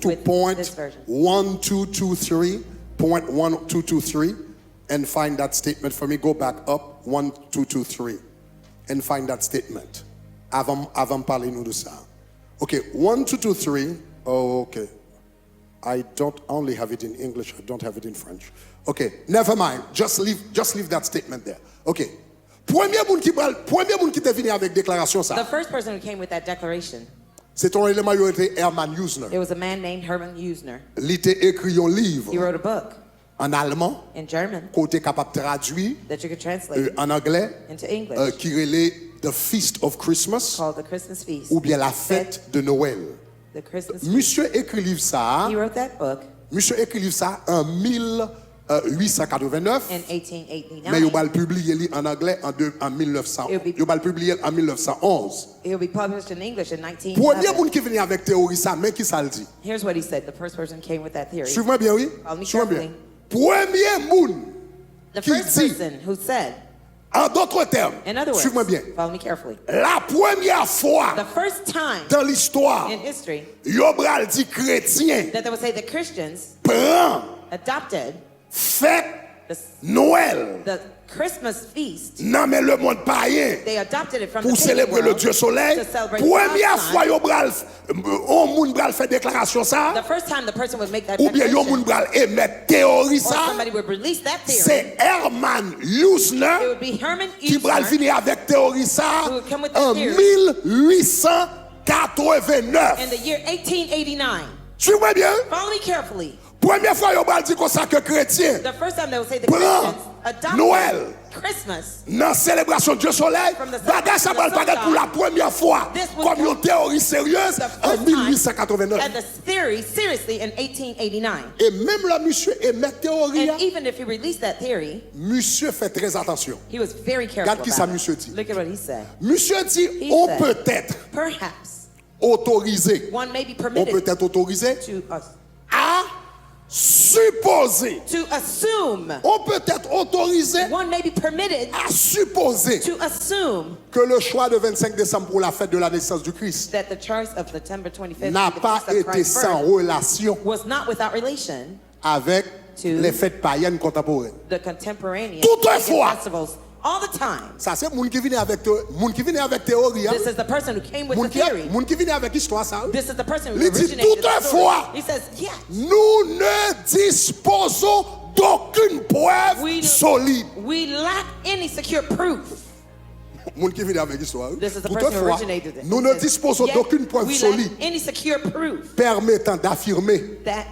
with point this version. 1223, point 1223, and find that statement for me? Go back up 1223 and find that statement. Avant parler nous de ça. Okay, 1223. Oh, okay. I don't only have it in English. I don't have it in French. Okay, never mind. Just leave that statement there. Okay. Premier monde qui est venu avec déclaration The ça. first person who came with that declaration, C'est un élément qui était Hermann Usner. it was a man named Hermann Husner. Il était écrit un He livre wrote a book en allemand in German qu'on était capable de traduire that you could translate en anglais into English qui relait The Feast of Christmas called the Christmas Feast. ou bien la fête de Noël. The Christmas Feast. Monsieur écrit livre ça. He wrote that book Monsieur écrit livre ça en 1889. in Mais il 1889. va le publier en anglais en 1900. It'll be- Il va le publier en 1911. It will be published in English in Premier 1911. monde qui vient avec théorie ça, mais qui ça le dit? Here's what he said. The first person came with that theory. Suivez-moi bien, oui? Follow me Suivez-moi bien. carefully. Premier monde, The qui first dit- person who said, en d'autres termes, in other words, suivez-moi bien, follow me carefully. la première fois The first time dans l'histoire, in history Yobral dit chrétien that they would say the Christians prend adopted fête the, Noël. the Christmas feast. Non mais le monde païen They adopted it from pour the pagan célébrer le world Dieu soleil. to celebrate Première the fois sun. Yobral on moun bral fait déclaration The ça first time the person would make that ou bien yon declaration, moun bral émettre théorie or ça. somebody would release that theory, C'est Hermann it Usner would be Hermann qui bral Husner finir avec théorie ça who would come with that en theory. 1889. in the year 1889. Suivez-moi bien. Follow me carefully. Première fois Yobral dit comme ça que chrétien The first time they would say the Prends Christians adopted Noël. Christmas. dans célébration Dieu soleil, From the bagage ça va le sun paraître pour la première fois This will comme une come théorie sérieuse the en first time 1889. and the theory seriously in 1889. Et même là, monsieur émet théorie, And even if he released that theory, monsieur fait très attention. he was very careful Regarde qui ça about monsieur it. dit. Look at what he said. Monsieur dit, He on said- peut être Perhaps autorisé, one may be on permitted peut être autorisé to us à supposer. To assume. On peut être autorisé One may be permitted à supposer to assume que le choix de 25 décembre pour la fête de la naissance du Christ that the choice of September 25th n'a the pas feast of été Christ's sans birth relation was not without relation avec to les fêtes païennes contemporaines. the contemporaneous Toutefois, pagan festivals all the time. Ça c'est moun qui vient avec théorie. This is the person who came with the theory. Moun qui vient avec histoire ça. This is the person who Il dit originated the story. toutefois, He says, yes, nous ne disposons d'aucune preuve solide. we lack any secure proof. Moun qui vient avec histoire. This is the person who Toutefois, originated it. nous He ne says, disposons yet d'aucune preuve we solide lack any secure proof permettant d'affirmer that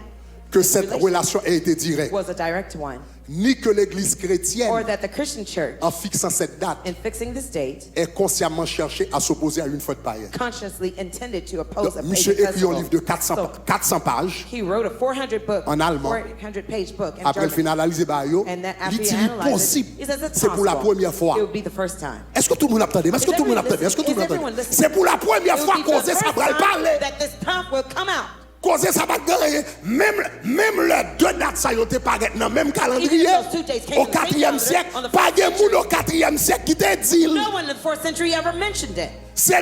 que cette relation a été directe, was a direct one, ni que l'Église or chrétienne, that the Christian church, en fixant cette date, in fixing this date, ait consciemment cherché à s'opposer à une fête païenne. consciously intended to oppose a Monsieur pagan écrit un festival. livre de 400 pages. He wrote a 400 En allemand. 400-page book in Après le German. final, analysé par eux, And then il after dit he analyzed possible. it, he says it's C'est pour la possible. première fois. It would be the first time. Est-ce que tout le monde a entendu? Est-ce que tout le monde a entendu? Est-ce que tout le monde a entendu? C'est pour la première It fois would be qu'on the sait ça first va time parler. that this stuff will come out. Causer ça va gagner. Même les deux dates ça y était pas dans le même calendrier. Even those 2 days came Au from the same 4e calendar, siècle, on the pas 4th de century. monde au 4e siècle qui te dit. No one in the 4th century ever mentioned it. C'est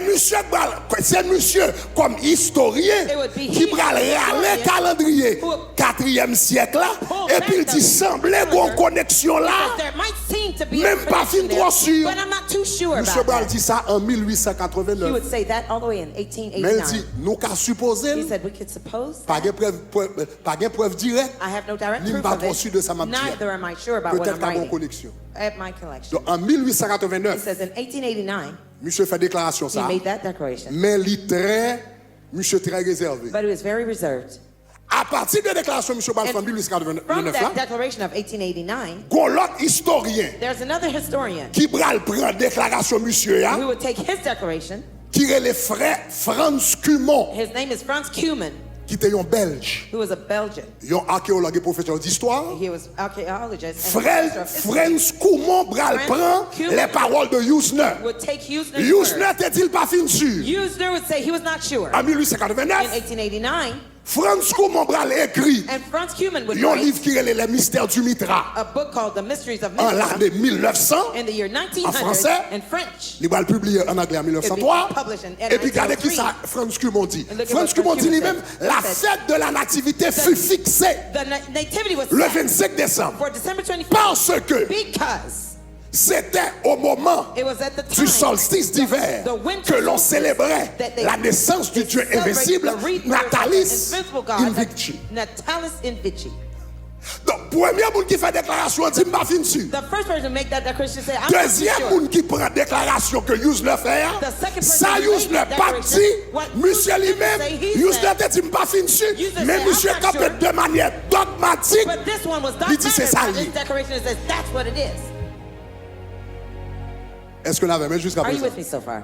monsieur comme historien It would be qui he, va râler historian, calendrier who 4e siècle là pull et back puis il dit the semblait bon calendar, connexion là. Because there might seem to be Même a pas fin connection there, trop sûr. but I'm not too sure Monsieur about Bral that. dit ça en He 1889. would say that all the way in Mais il dit 1889. nous qu'à supposer He said we could suppose pas that. de preuve directe. I have no direct Ni proof pas of trop sûr de ça, it. m'a dit. Neither am I sure about what Peut-être I'm qu'à mon writing connexion. at my collection. Donc en He 1889, says in 1889, monsieur fait déclaration he ça. made that declaration. Mais monsieur très réservé. But it was very reserved. À partir de la déclaration monsieur Bral en From 1889 là, that declaration of 1889, gon l'autre historien there's another historian qui Bral prend déclaration monsieur who ya, would take his declaration. qui est le frère Franz Cumont, His name is Franz Kuhlmann, qui était un Belge, who was a Belgian. un archéologue et professeur d'histoire. He was archaeologist and Frère professor of history. Franz Cumont Bral Franz prend Cumont les paroles de Usner. Would take Usner's Usner word. t'est-il pas fin sûr? Usner would say he was not sure. En In 1889, 1889, Franz Cumont Bral écrit and Franz Kuhlmann would un write livre qui est les mystères du Mitra a book called The Mysteries of en l'an de Mithra 1900. in the year 1900 français, in French. Il va le publier en anglais en 1903. It'd be published in Et puis regardez qui 1903. ça Franz Cumont dit. And look at Franz what Cumont Franz dit Cumont lui-même, said. la He said, fête de la nativité fut fixée The nativity was le set 25 décembre. for December 25th Parce que because c'était au moment it was at the time du solstice d'hiver the winter que l'on solstice célébrait that they- la naissance du they Dieu celebrate invincible, the rebirth of Natalis the invisible God, Invicti. Natalis Invicti. Donc, premier monde qui fait déclaration, dit pas fin dessus. The first person to make that declaration say, I'm not too Deuxième sure. monde qui prend déclaration que Usner fait, The second person ça to make Usner that pas declaration, dit, what monsieur Usner lui-même, say, he Usner said- te dit pas fin dessus, Usner mais said, monsieur I'm not campé sure. de manière dogmatique. But this one was Il dit, c'est ça, dogmatic. lui. This declaration says that's what it is. Est-ce que l'avez même jusqu'à Are you présent? with me so far?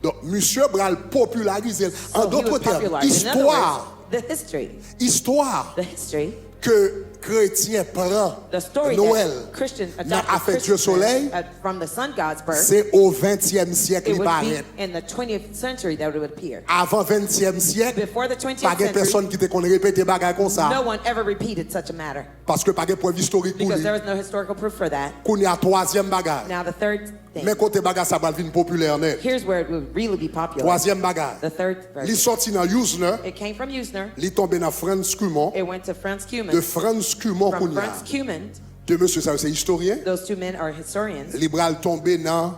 Donc, monsieur Bral popularise, en So he d'autres was termes, popularized. In other histoire, words, the history que chrétien prend the story Noël that Christian dans adopted affaire Dieu soleil, from the sun god's birth, c'est au 20e siècle it il would paraît. be in the 20th century that it would appear. Avant 20e siècle, Before the 20th pas de century, personne qui te connaît répéter bagay comme ça. no one ever repeated such a matter Parce que pas de preuve historique pour because lui. there was no historical proof for that. Qu'on y a troisième bagage. Now the third thing, Mais côté bagage ça va venir populaire net. here's where it would really be popular. Troisième bagage. The third Li verse. sorti dans Usner, It came from Usner. li tombé dans Franz Cumont, It went to Franz de Kuhlmann. Franz Cumont qu'on From y a. Franz Kuhlmann, De monsieur ça c'est historien. those two men are historians. Libral tombé dans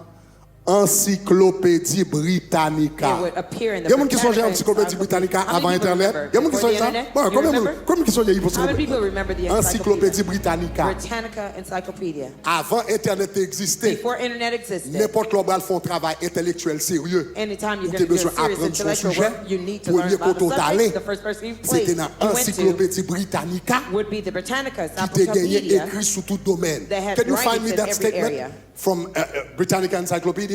Encyclopédie Britannica. It would appear in the Il y a des gens qui sont Britannica Encyclopédie Britannica How many avant people Internet. remember? Il y a des gens qui sont Before the ça. internet? Bon, You remember? combien qui sont il faut How many people remember the Encyclopédie encyclopedia? Britannica. Britannica Encyclopedia. Avant Internet existait. Before internet existed, N'importe qui va faire un travail intellectuel sérieux. anytime you're Ou going t'es to do a besoin serious d'apprendre son intellectual sujet. work, you need to Pour learn lire about the côté allé. subject. The first person you C'était dans went to Encyclopédie Britannica would be the Britannica qui était gagné Encyclopedia. écrit sous tout domaine. They had Can you find writings me in that every statement area. from Britannica Encyclopedia?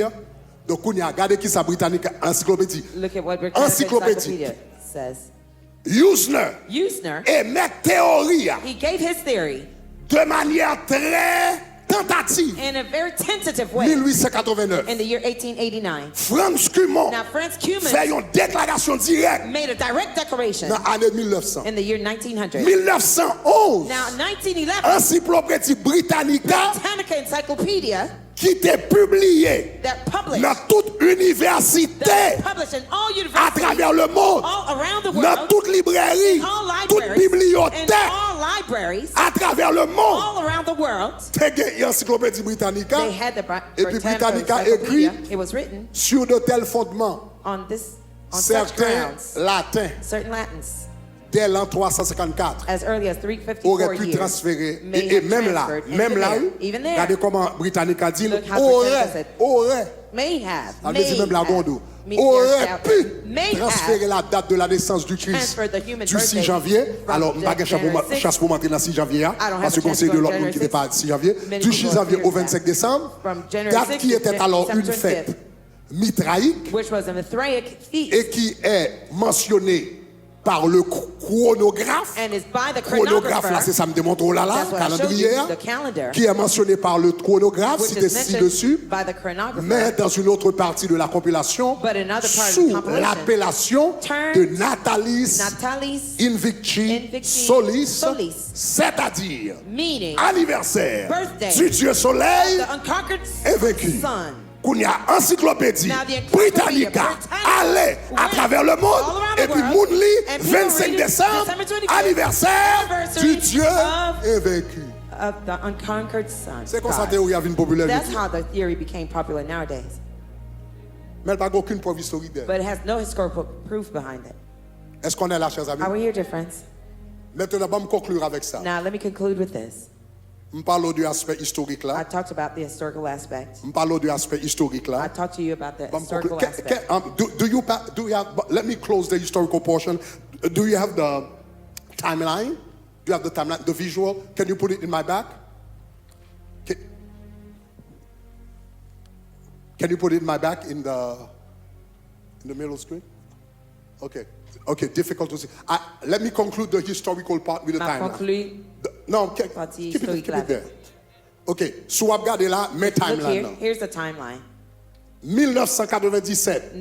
Donc, on y a regardé qui ça Britannica Encyclopédie. Look at what Britannica Encyclopédie. Encyclopedia says. Usner Usner, émet théorie he gave his theory de manière très tentative, in a very tentative way, 1889. in the year 1889. Franz Cumont Now, Franz Cumont fait une déclaration directe made a direct declaration dans l'année 1900. in the year 1900. 1911, Now, 1911, Encyclopédie Britannica Britannica Encyclopedia qui était publiée that published, dans toute université that published in all à universities, travers le monde, all around the dans world, toute librairie, all toute libraries, in bibliothèque all libraries, à travers le monde. all around the world, T'es gagné Encyclopédie Britannica they had the et puis Britannica Britannica Encyclopedia. écrit It was written sur de tels fondements, on such certains grounds, latins, certain Latins, dès l'an 354, as early as aurait 354 pu years, transférer. may Et have même là, transferred. même là, Even there, regardez comment Britannica dit, Look how Britannica aurait, may have, ça veut dire même la gondou, may aurait have, pu may transférer have la date de la naissance du Christ transferred the human du 6 birthday janvier. from Alors, je January n'ai pas 6th. chance pour m'entrer dans le 6 janvier, don't parce have que a chance conseil to de go l'autre monde qui n'était pas 6 janvier. Many Du 6 people janvier fear au that. 25 décembre, From January date 6th qui to était alors une December fête 25th, mitraïque which was a Mithraic feast, et qui est mentionnée par le chronographe. and is by the Chronographe, là, chronographer. c'est ça me démontre là, That's what I showed calendrier, you, the calendar, qui est mentionné par le chronographe, which cité is mentioned ci-dessus, by the chronographer, mais dans une autre partie de la compilation, but another part of the sous compilation l'appellation de turns Natalis Natalis Invicti Invicti Solis, Solis, c'est-à-dire meaning anniversaire birthday du Dieu Soleil the unconquered est vaincu. sun. Qu'on y a encyclopédie Now, the Encyclopedia Britannica Britannica allait à went travers le monde all around et the puis world, Moonly and people 25 read it, décembre December 25th, anniversaire anniversary du Dieu of- est vaincu. Of the unconquered sun. C'est comme ça God. que théorie a vu populaire. That's how the theory became popular nowadays. Mais elle n'a pas aucune preuve historique d'elle. But it has no historical proof behind it. Est-ce qu'on est là, chers amis? Are we here, dear friends? Maintenant, on va me conclure avec ça. Now, let me conclude with this. Je parle du aspect historique I là. talked about the historical aspect. Je parle du aspect historique I là. talked to you about the Bon, historical okay, aspect. do you have, let me close the historical portion. Do you have the timeline? Do you have the timeline, the visual? Can you put it in my back? Can you put it in my back in the middle screen? Okay. Okay, difficult to see. Let me conclude the historical part with the timeline. Conclude. No, Partie keep historique it là. there. Okay, so I've got it là, mais Look timeline here. là. Here's the timeline. 1997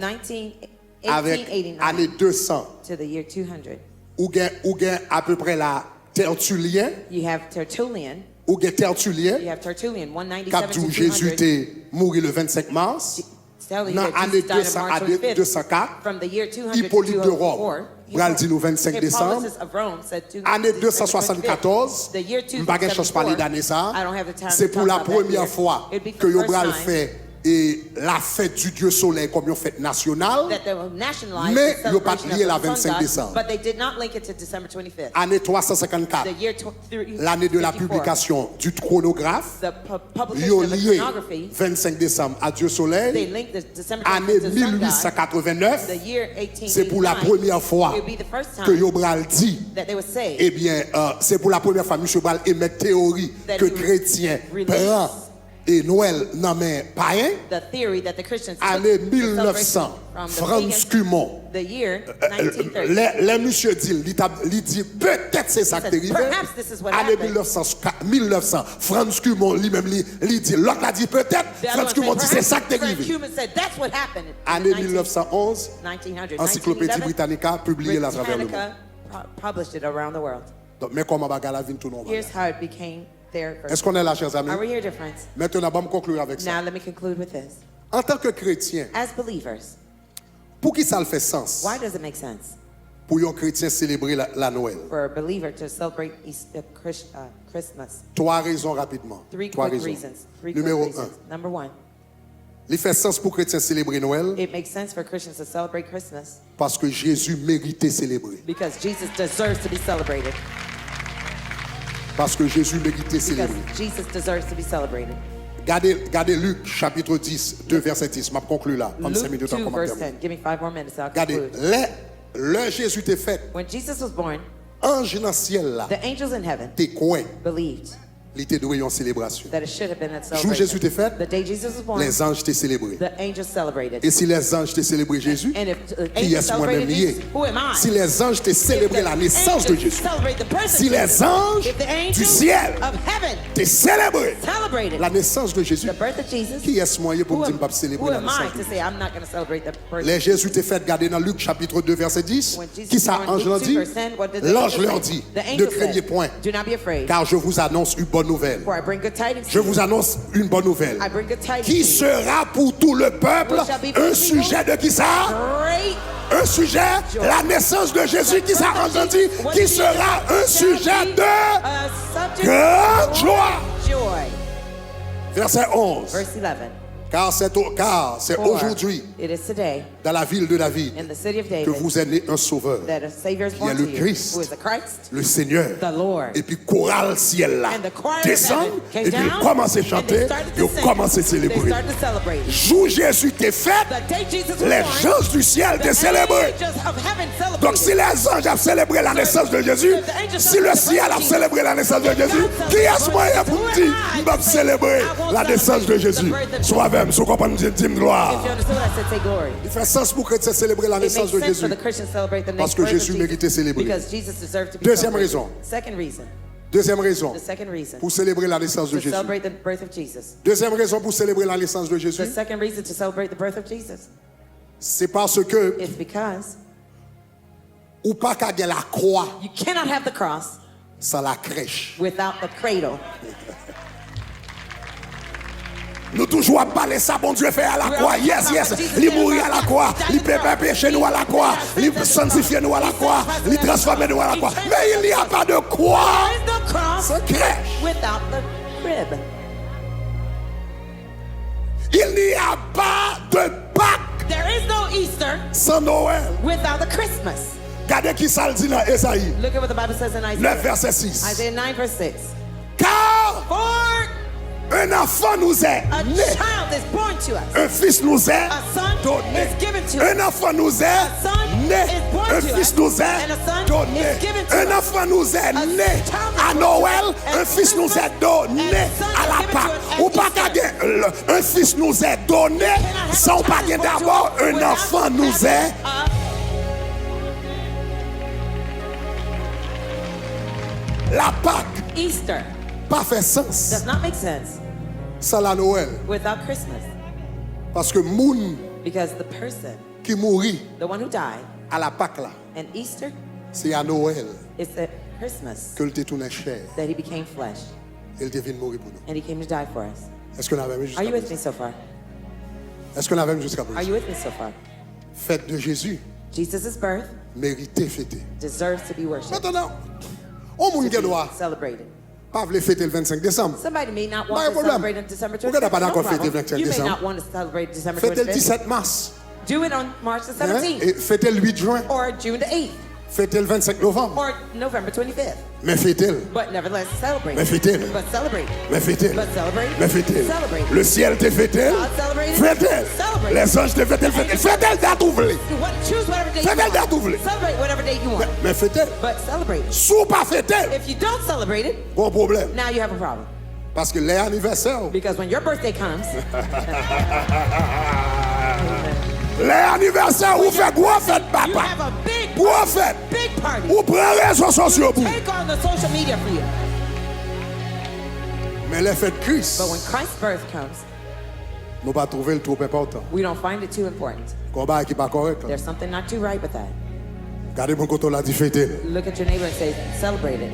avec 1889 année 200 to the year 200. ou gain à peu près la Tertullien You have Tertullian. ou gain Tertullien You have Tertullian, cap 197 d'où to Jésus 200. était mort le 25 mars Telling you dans that année Jesus died 200 on à March 25th. 204 From the year 200 Hippolyte to de Rome 204. bral dit le 25 décembre Hippolytus of Rome said année 224. 274 The year m'pas gen chance parler 274. d'année ça I don't have the time c'est to pour talk la about that première year. fois It'd be for que the yo first bral time fait et la fête du Dieu Soleil comme une fête nationale. that they will nationalize Mais the ils ont pas celebration lié of la the sun 25 god, décembre. but they did not link it to December 25th. Année 354, The year l'année de la 354. publication du chronographe. The publication Yo of the lié chronography, 25 décembre à Dieu they Soleil. linked the December Année 25th to the sun god. 1889, The year 1889, c'est pour la première fois it would be the first que time Yobral dit, that they would say eh bien, c'est pour la première fois que M. Bral émet théorie That que he would chrétien release prend et Noël non mais païen. the theory that the Christians took Année the 1900, celebration from the Franz pagans. Cumont. The year 1930. Les monsieur dit, il dit peut-être c'est ça qui est arrivé. Perhaps this is what Année happened. 1900, Franz Cumont lui-même, il dit, l'autre a dit peut-être, The other Franz one Cumont dit said, c'est ça qui est Frank arrivé. Cumin said that's what happened. in Année 1900. 1911, 1900. Encyclopédie 1911, Britannica publiée à travers le monde. Britannica published it around the world. Donc, mais comment bagarre la vie tout le monde. Here's how it became there. Est-ce qu'on est là, chers amis? Are we here, dear friends? Maintenant, on va me conclure avec ça. Now let me conclude with this. En tant que chrétien, As believers, pour qui ça le fait sens why does it make sense pour un chrétien célébrer la Noël? for a believer to celebrate Christmas? 3 raisons rapidement. 3 3 quick raisons. reasons. 3 quick Numéro 1. reasons. Number 1, Il fait sens pour chrétiens célébrer Noël it makes sense for Christians to celebrate Christmas parce que Jésus méritait célébrer. because Jesus deserves to be celebrated. Parce que Jésus méritait Because célébrer. Jesus deserves to be celebrated. Regardez Luc chapitre 10, 2 verset 10. Je conclue là. En 5 Luke minutes 2 encore. verse 10. Give me 5 more minutes. I'll Regardez, conclude. le Jésus t'est fait. When Jesus was born, Ange dans le ciel là, the angels in heaven t'es quoi? believed Il était doué en célébration. that it should have been a Jour Jésus t'est celebration. fait, The day Jesus was born, les anges t'ont célébré. the angels celebrated. Et si les anges t'ont célébré Jésus, And if the qui angels est moi-même celebrated lié? Jesus, who am I? Si les anges t'ont célébré la naissance de Jésus, si les anges if the du angels ciel of heaven t'ont célébré celebrated la naissance de Jésus, the birth of Jesus, qui est moi pour who me dire am, que je ne who célébrer la am I naissance de to Jésus? say I'm not going to celebrate the birth Les of Jésus t'est fait garder dans Luc chapitre 2 verset 10. When Jesus Qui ça, born, ange leur Luke dit? 2 verse 10, what did the L'ange angel leur say? dit, The ne angel craignez said, point, do not be afraid, car je vous annonce une bonne nouvelle. for I bring good tidings Je to you. vous annonce une bonne nouvelle. I bring good tidings Qui to you. sera pour tout le peuple Which shall be for un the sujet de qui ça? Great Un sujet, la naissance de Jésus qui ça entendu, What qui did sera Jesus un shall sujet be de a subject grande of joie. joy. Verset 11. Verse 11. Car c'est For aujourd'hui it is today dans la ville de David in the city of que David vous êtes né un sauveur, that a Savior is qui est born le to you, Christ, who is the Christ, le Seigneur. the Lord. Et puis chorale ciel là And the choir of descend heaven came et puis down, commence à and they chanter started et to on sing. commence à They célébrer. started to celebrate. Jour Jésus t'est fait, The day Jesus was les born, gens du ciel the t'ont célébré. angels of heaven celebrated. Donc si les anges ont célébré la naissance de Jésus, si le ciel a célébré la naissance de Jésus, qui est-ce moyen pour me dire, je vais célébrer la naissance de Jésus? Soi-même, si vous comprenez, dis gloire. If you understood what I said, say glory. Il fait sens pour chrétien célébrer la It naissance makes de sense Jésus. for the Christians to celebrate the Parce que birth of Jésus Jesus, méritait célébrer. because Jesus deserved to be Deuxième celebrated. raison. Second reason. Deuxième raison The second reason pour célébrer la naissance de to Jésus. celebrate the birth of Jesus. Deuxième raison pour célébrer la naissance de The Jésus, second reason to celebrate the birth of Jesus c'est parce que is because ou pas qu'à gagner la croix you cannot have the cross sans la crèche. without the cradle. Nous toujours à parler ça, bon Dieu fait à la croix. Yes, yes. Il mourit à la croix. Il peut pécher nous à la croix. Il sanctifier nous à la croix. Il transformer nous à la croix. Mais il n'y a pas de croix There is no cross sans crèche. without the crib. Il n'y a pas de Pâques There is no Easter sans Noël. without the Christmas. Regardez qui ça le dit dans Esaïe Look at what the Bible says in 9 Isaiah. verset 6. Isaiah 9 verse 6. Car For un enfant nous est a né. child is born to us. Un fils nous est A son donné. is given to us. Un enfant nous est son né. is born Un to fils us. nous est And a son donné. is given to Un us. enfant nous est né. child is À born Noël, to us. un At fils nous est Christmas, donné. and a son À is la given to Pâque. us at Ou pas Easter. qu'à gagner, un fils nous est donné. have Sans a pas child gagner born to d'abord, us un without enfant nous having est. La Pâque, Easter pas fait sens. does not make sense Sans la Noël. without Christmas, Parce que moun because the person, qui mourit the one who died, à la Pâque là, and Easter c'est à Noël is at Christmas que le tourné chair. that he became flesh Il devient mourir pour nous. and he came to die for us. Est-ce qu'on avait jusqu'à Are you with me présent? so far? Est-ce qu'on avait jusqu'à Are présent? you with me so far? Fête de Jésus, Jesus' birth mérité fêter. deserves to be worshipped, Maintenant, on moun qui doit celebrated. pas vouloir fêter le 25 décembre. Somebody may not Pas want de to problème. celebrate on December Pourquoi t'as 25th. pas No d'accord fêter le problem. 25 You may décembre? not want to celebrate December Fêtez le 25th. 17 mars. Do it on March the Hein? 17th Et fêtez le 8 juin. or June the 8th Fêtez le 25 novembre. or November 25th. Mais fêtez-le. But nevertheless, celebrate. Mais fêtez-le. But celebrate. Mais fêtez-le. But celebrate. Mais fêtez-le. Celebrate. Le ciel te fêté. God celebrated. Fêtez-le. Celebrate. Les anges te fêté. Fêtez-le date ouvrée. Choose whatever date you Faites-le date want. ouvrée. Celebrate whatever date you want. Mais fêtez-le. But celebrate it. Sous pas fêtez-le. If you don't celebrate it, Bon problème. now you have a problem. Parce que les anniversaires, Because when your birthday comes, les anniversaires, vous faites gros fête, you papa. have a big, Gros fête. big party. Vous prenez les réseaux sociaux pour. Take on the social media for you. Mais les fêtes Christ, But when Christ's birth comes, nous pas trouver le trop important. we don't find it too important. Combat qui pas correct. There's something not too right with that. Regardez mon côté là dit fêter. Look at your neighbor and say, celebrate it.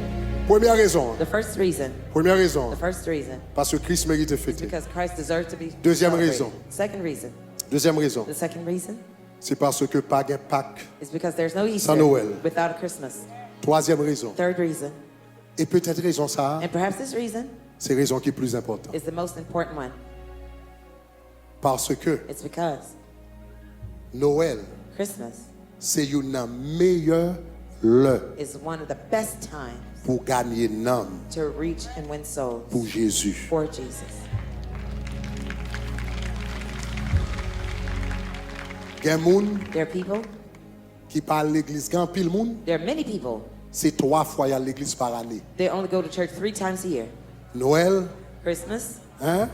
Première raison. The first reason, Première raison. the first reason, Parce que Christ mérite de fêter. because Christ deserves to be Deuxième celebrated. raison. Second reason, Deuxième raison. the second reason C'est parce que pas de Pâques. is because there's no Easter Noël. without a Christmas. Troisième raison. Third reason, Et peut-être raison ça, and perhaps this reason c'est raison qui est plus importante. is the most important one. Parce que It's because Noël, Christmas c'est une meilleure l'heure is one of the best times pour gagner une âme to reach and win souls pour Jésus. for Jesus. Il y a des gens There are people, qui parlent à l'église. Quand pile monde, there are many people, c'est 3 fois à l'église par année. they only go to church 3 times a year. Noël, Christmas, hein?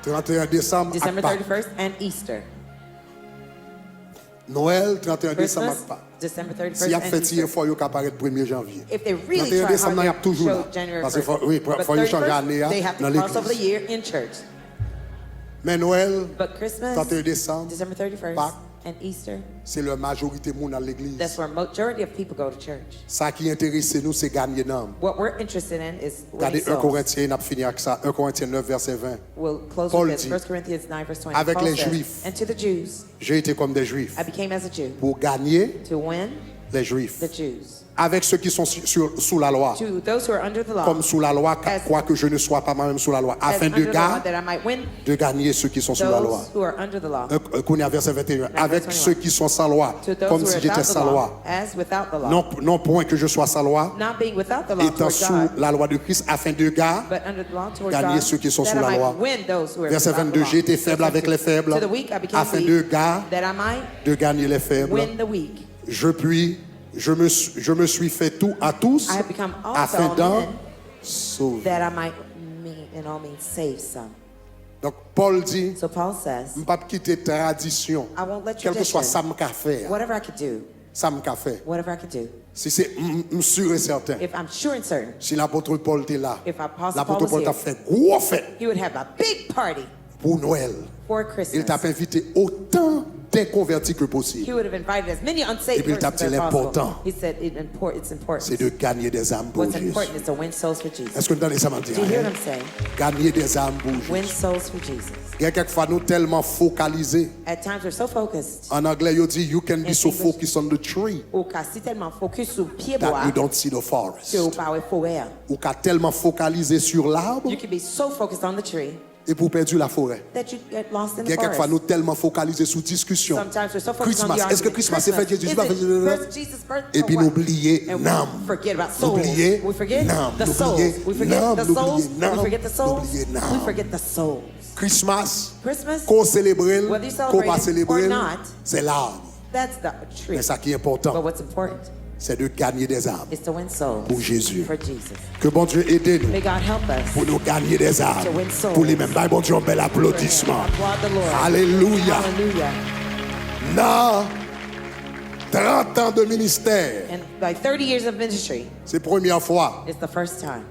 31 décembre, December ak Pâques. 31st, and Easter. Noël, 31 décembre, Christmas, ak Pâques. December 31st, Si y a and fait Easter. il faut qu'il apparaître 1er janvier. If they really 31 try décembre, il y a hard toujours to là. show January Parce que 1st. oui, But faut y changer 31st, année they have dans to cross over the l'église. year in church. Mais Noël, But Christmas, 31 décembre, December 31st, Pâques, and Easter, c'est la majorité monde dans l'église. that's where majority of people go to church. Ça qui intéresse nous, c'est gagner d'âme. What we're interested in is winning Regardez 1 souls. Corinthiens, on a fini avec ça. 1 Corinthiens 9, verset 20. We'll close Paul with this. dit, 1 Corinthians 9, verse 20. avec Paul les says, Juifs, and to the Jews, j'ai été comme des Juifs I became as a Jew, pour gagner to win les Juifs. the Jews. Avec ceux qui sont sous la loi. To those who are under the law, Comme sous la loi, As- quoique je ne sois pas moi-même sous la loi. as Afin under de, the law, that I might win de gagner ceux qui sont sous la loi. those who are under the law. Qu'on est à verset 21. Avec 21. ceux qui sont sans loi. To those Comme who si are j'étais without the sans law, loi. as without the law. Non point que je sois sans loi. Not being without the law Étant toward sous God, la loi de Christ. Afin de gagner. but under the law toward Gagner God, ceux qui sont that sous I la might loi. win those who are Verset without the 22. law. J'ai été faible avec les faibles. To the weak I became Afin weak, de gagner. that I might De gagner les faibles. win the weak. Je me suis fait tout à tous. I have become all Afin to all d'en men, sauver. that I might in all means save some. Donc Paul dit, So Paul says, je ne vais pas quitter tradition. I won't let Quel que soit tradition, ça me qu'a fait. whatever I could do, Ça me qu'a fait. whatever I could do, Si c'est sûr et certain. if I'm sure and certain, Si l'apôtre Paul était là, if Apostle l'apôtre Paul Paul was t'a here, fait gros fête he would have a big party pour Noël. for Il Christmas. t'a invité autant d'inconvertis que He possible. would have invited as many Et unsaved puis il t'a persons dit as l'important, possible. He said it's important. c'est de gagner des âmes pour What's Jésus. important is to win souls for Jesus. Est-ce que vous entendez ça, m'a dit? Do you hear what I'm saying? Gagner des âmes pour Win Jésus. souls for Jesus. Il y a quelquefois nous tellement focalisés. At times we're so focused. En anglais, il dit, you can be In so English. focused on the tree Ou qu'à si tellement focus sur pied that bois you don't see the forest. que ou pas ouais forêt. Ou qu'à tellement focalisé sur l'arbre You can be so focused on the tree et pour perdre la forêt. that you get lost in Il the y a quelquefois forest. nous tellement focalisés sur discussion. Sometimes we're so focused on Christmas, the est-ce que argument. Christmas c'est fait Jésus? Is Pas fait it Jésus? first Jesus' birth Et or puis what? n'oubliez And l'âme. we forget about souls. N'oubliez We forget l'âme. the souls. N'oubliez We forget l'âme. the souls. N'oubliez l'âme. We forget the souls. N'oubliez We l'âme. forget the souls. Christmas, Christmas, qu'on célèbre, whether you qu'on pas celebrate it célébrer, or not, c'est l'arbre. that's the tree. Mais ça qui est But important, what's important c'est de gagner des âmes is to win souls pour Jésus. for Jesus. Que bon Dieu aide nous May God help us pour nous gagner des âmes. to win souls. Pour les mêmes. Bon Dieu, un bel applaudissement. Applaud the Lord. Alléluia. Hallelujah. Dans 30 ans de ministère, And like 30 years of ministry, c'est la première fois it's the first time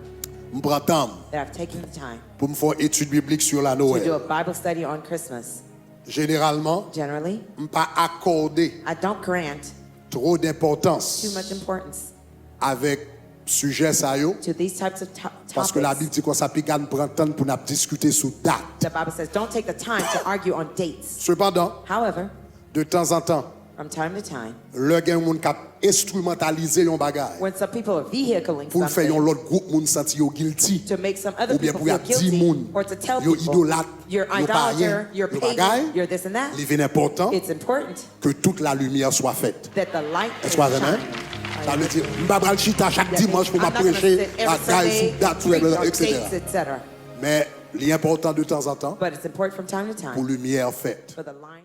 que je prends temps that I've taken the time pour me faire une étude biblique sur la to do a Noël. Bible study on Christmas. Généralement, Generally, je ne pas accorder I don't grant trop too d'importance much importance avec sujet ça yo, to these types of parce que la Bible topics. dit qu'on s'applique à prendre temps pour nous discuter sur date. The Bible says don't take the time to argue on dates. Cependant, However, de temps en temps, from time to time, le gen moun k'ap instrumentaliser yon bagay when some people are vehicling pour faire yon something l'autre groupe moun senti yo guilty to make some other ou bien people pour y feel a 10 guilty moun or to tell yo people idolâtre you're yo pa rien idolater, you're yo pagan, bagay you're this and that, li vin important it's important que toute la lumière soit faite. that the light is Est-ce que vous avez shining. Ça veut dire m'pa pral chita chaque That means dimanche pour I'm m'a not gonna prêcher sit every à gaille Sunday, sous date preach on etc. dates, etc. Mais l'important de temps en temps But it's important from time to pour time lumière faite. for the light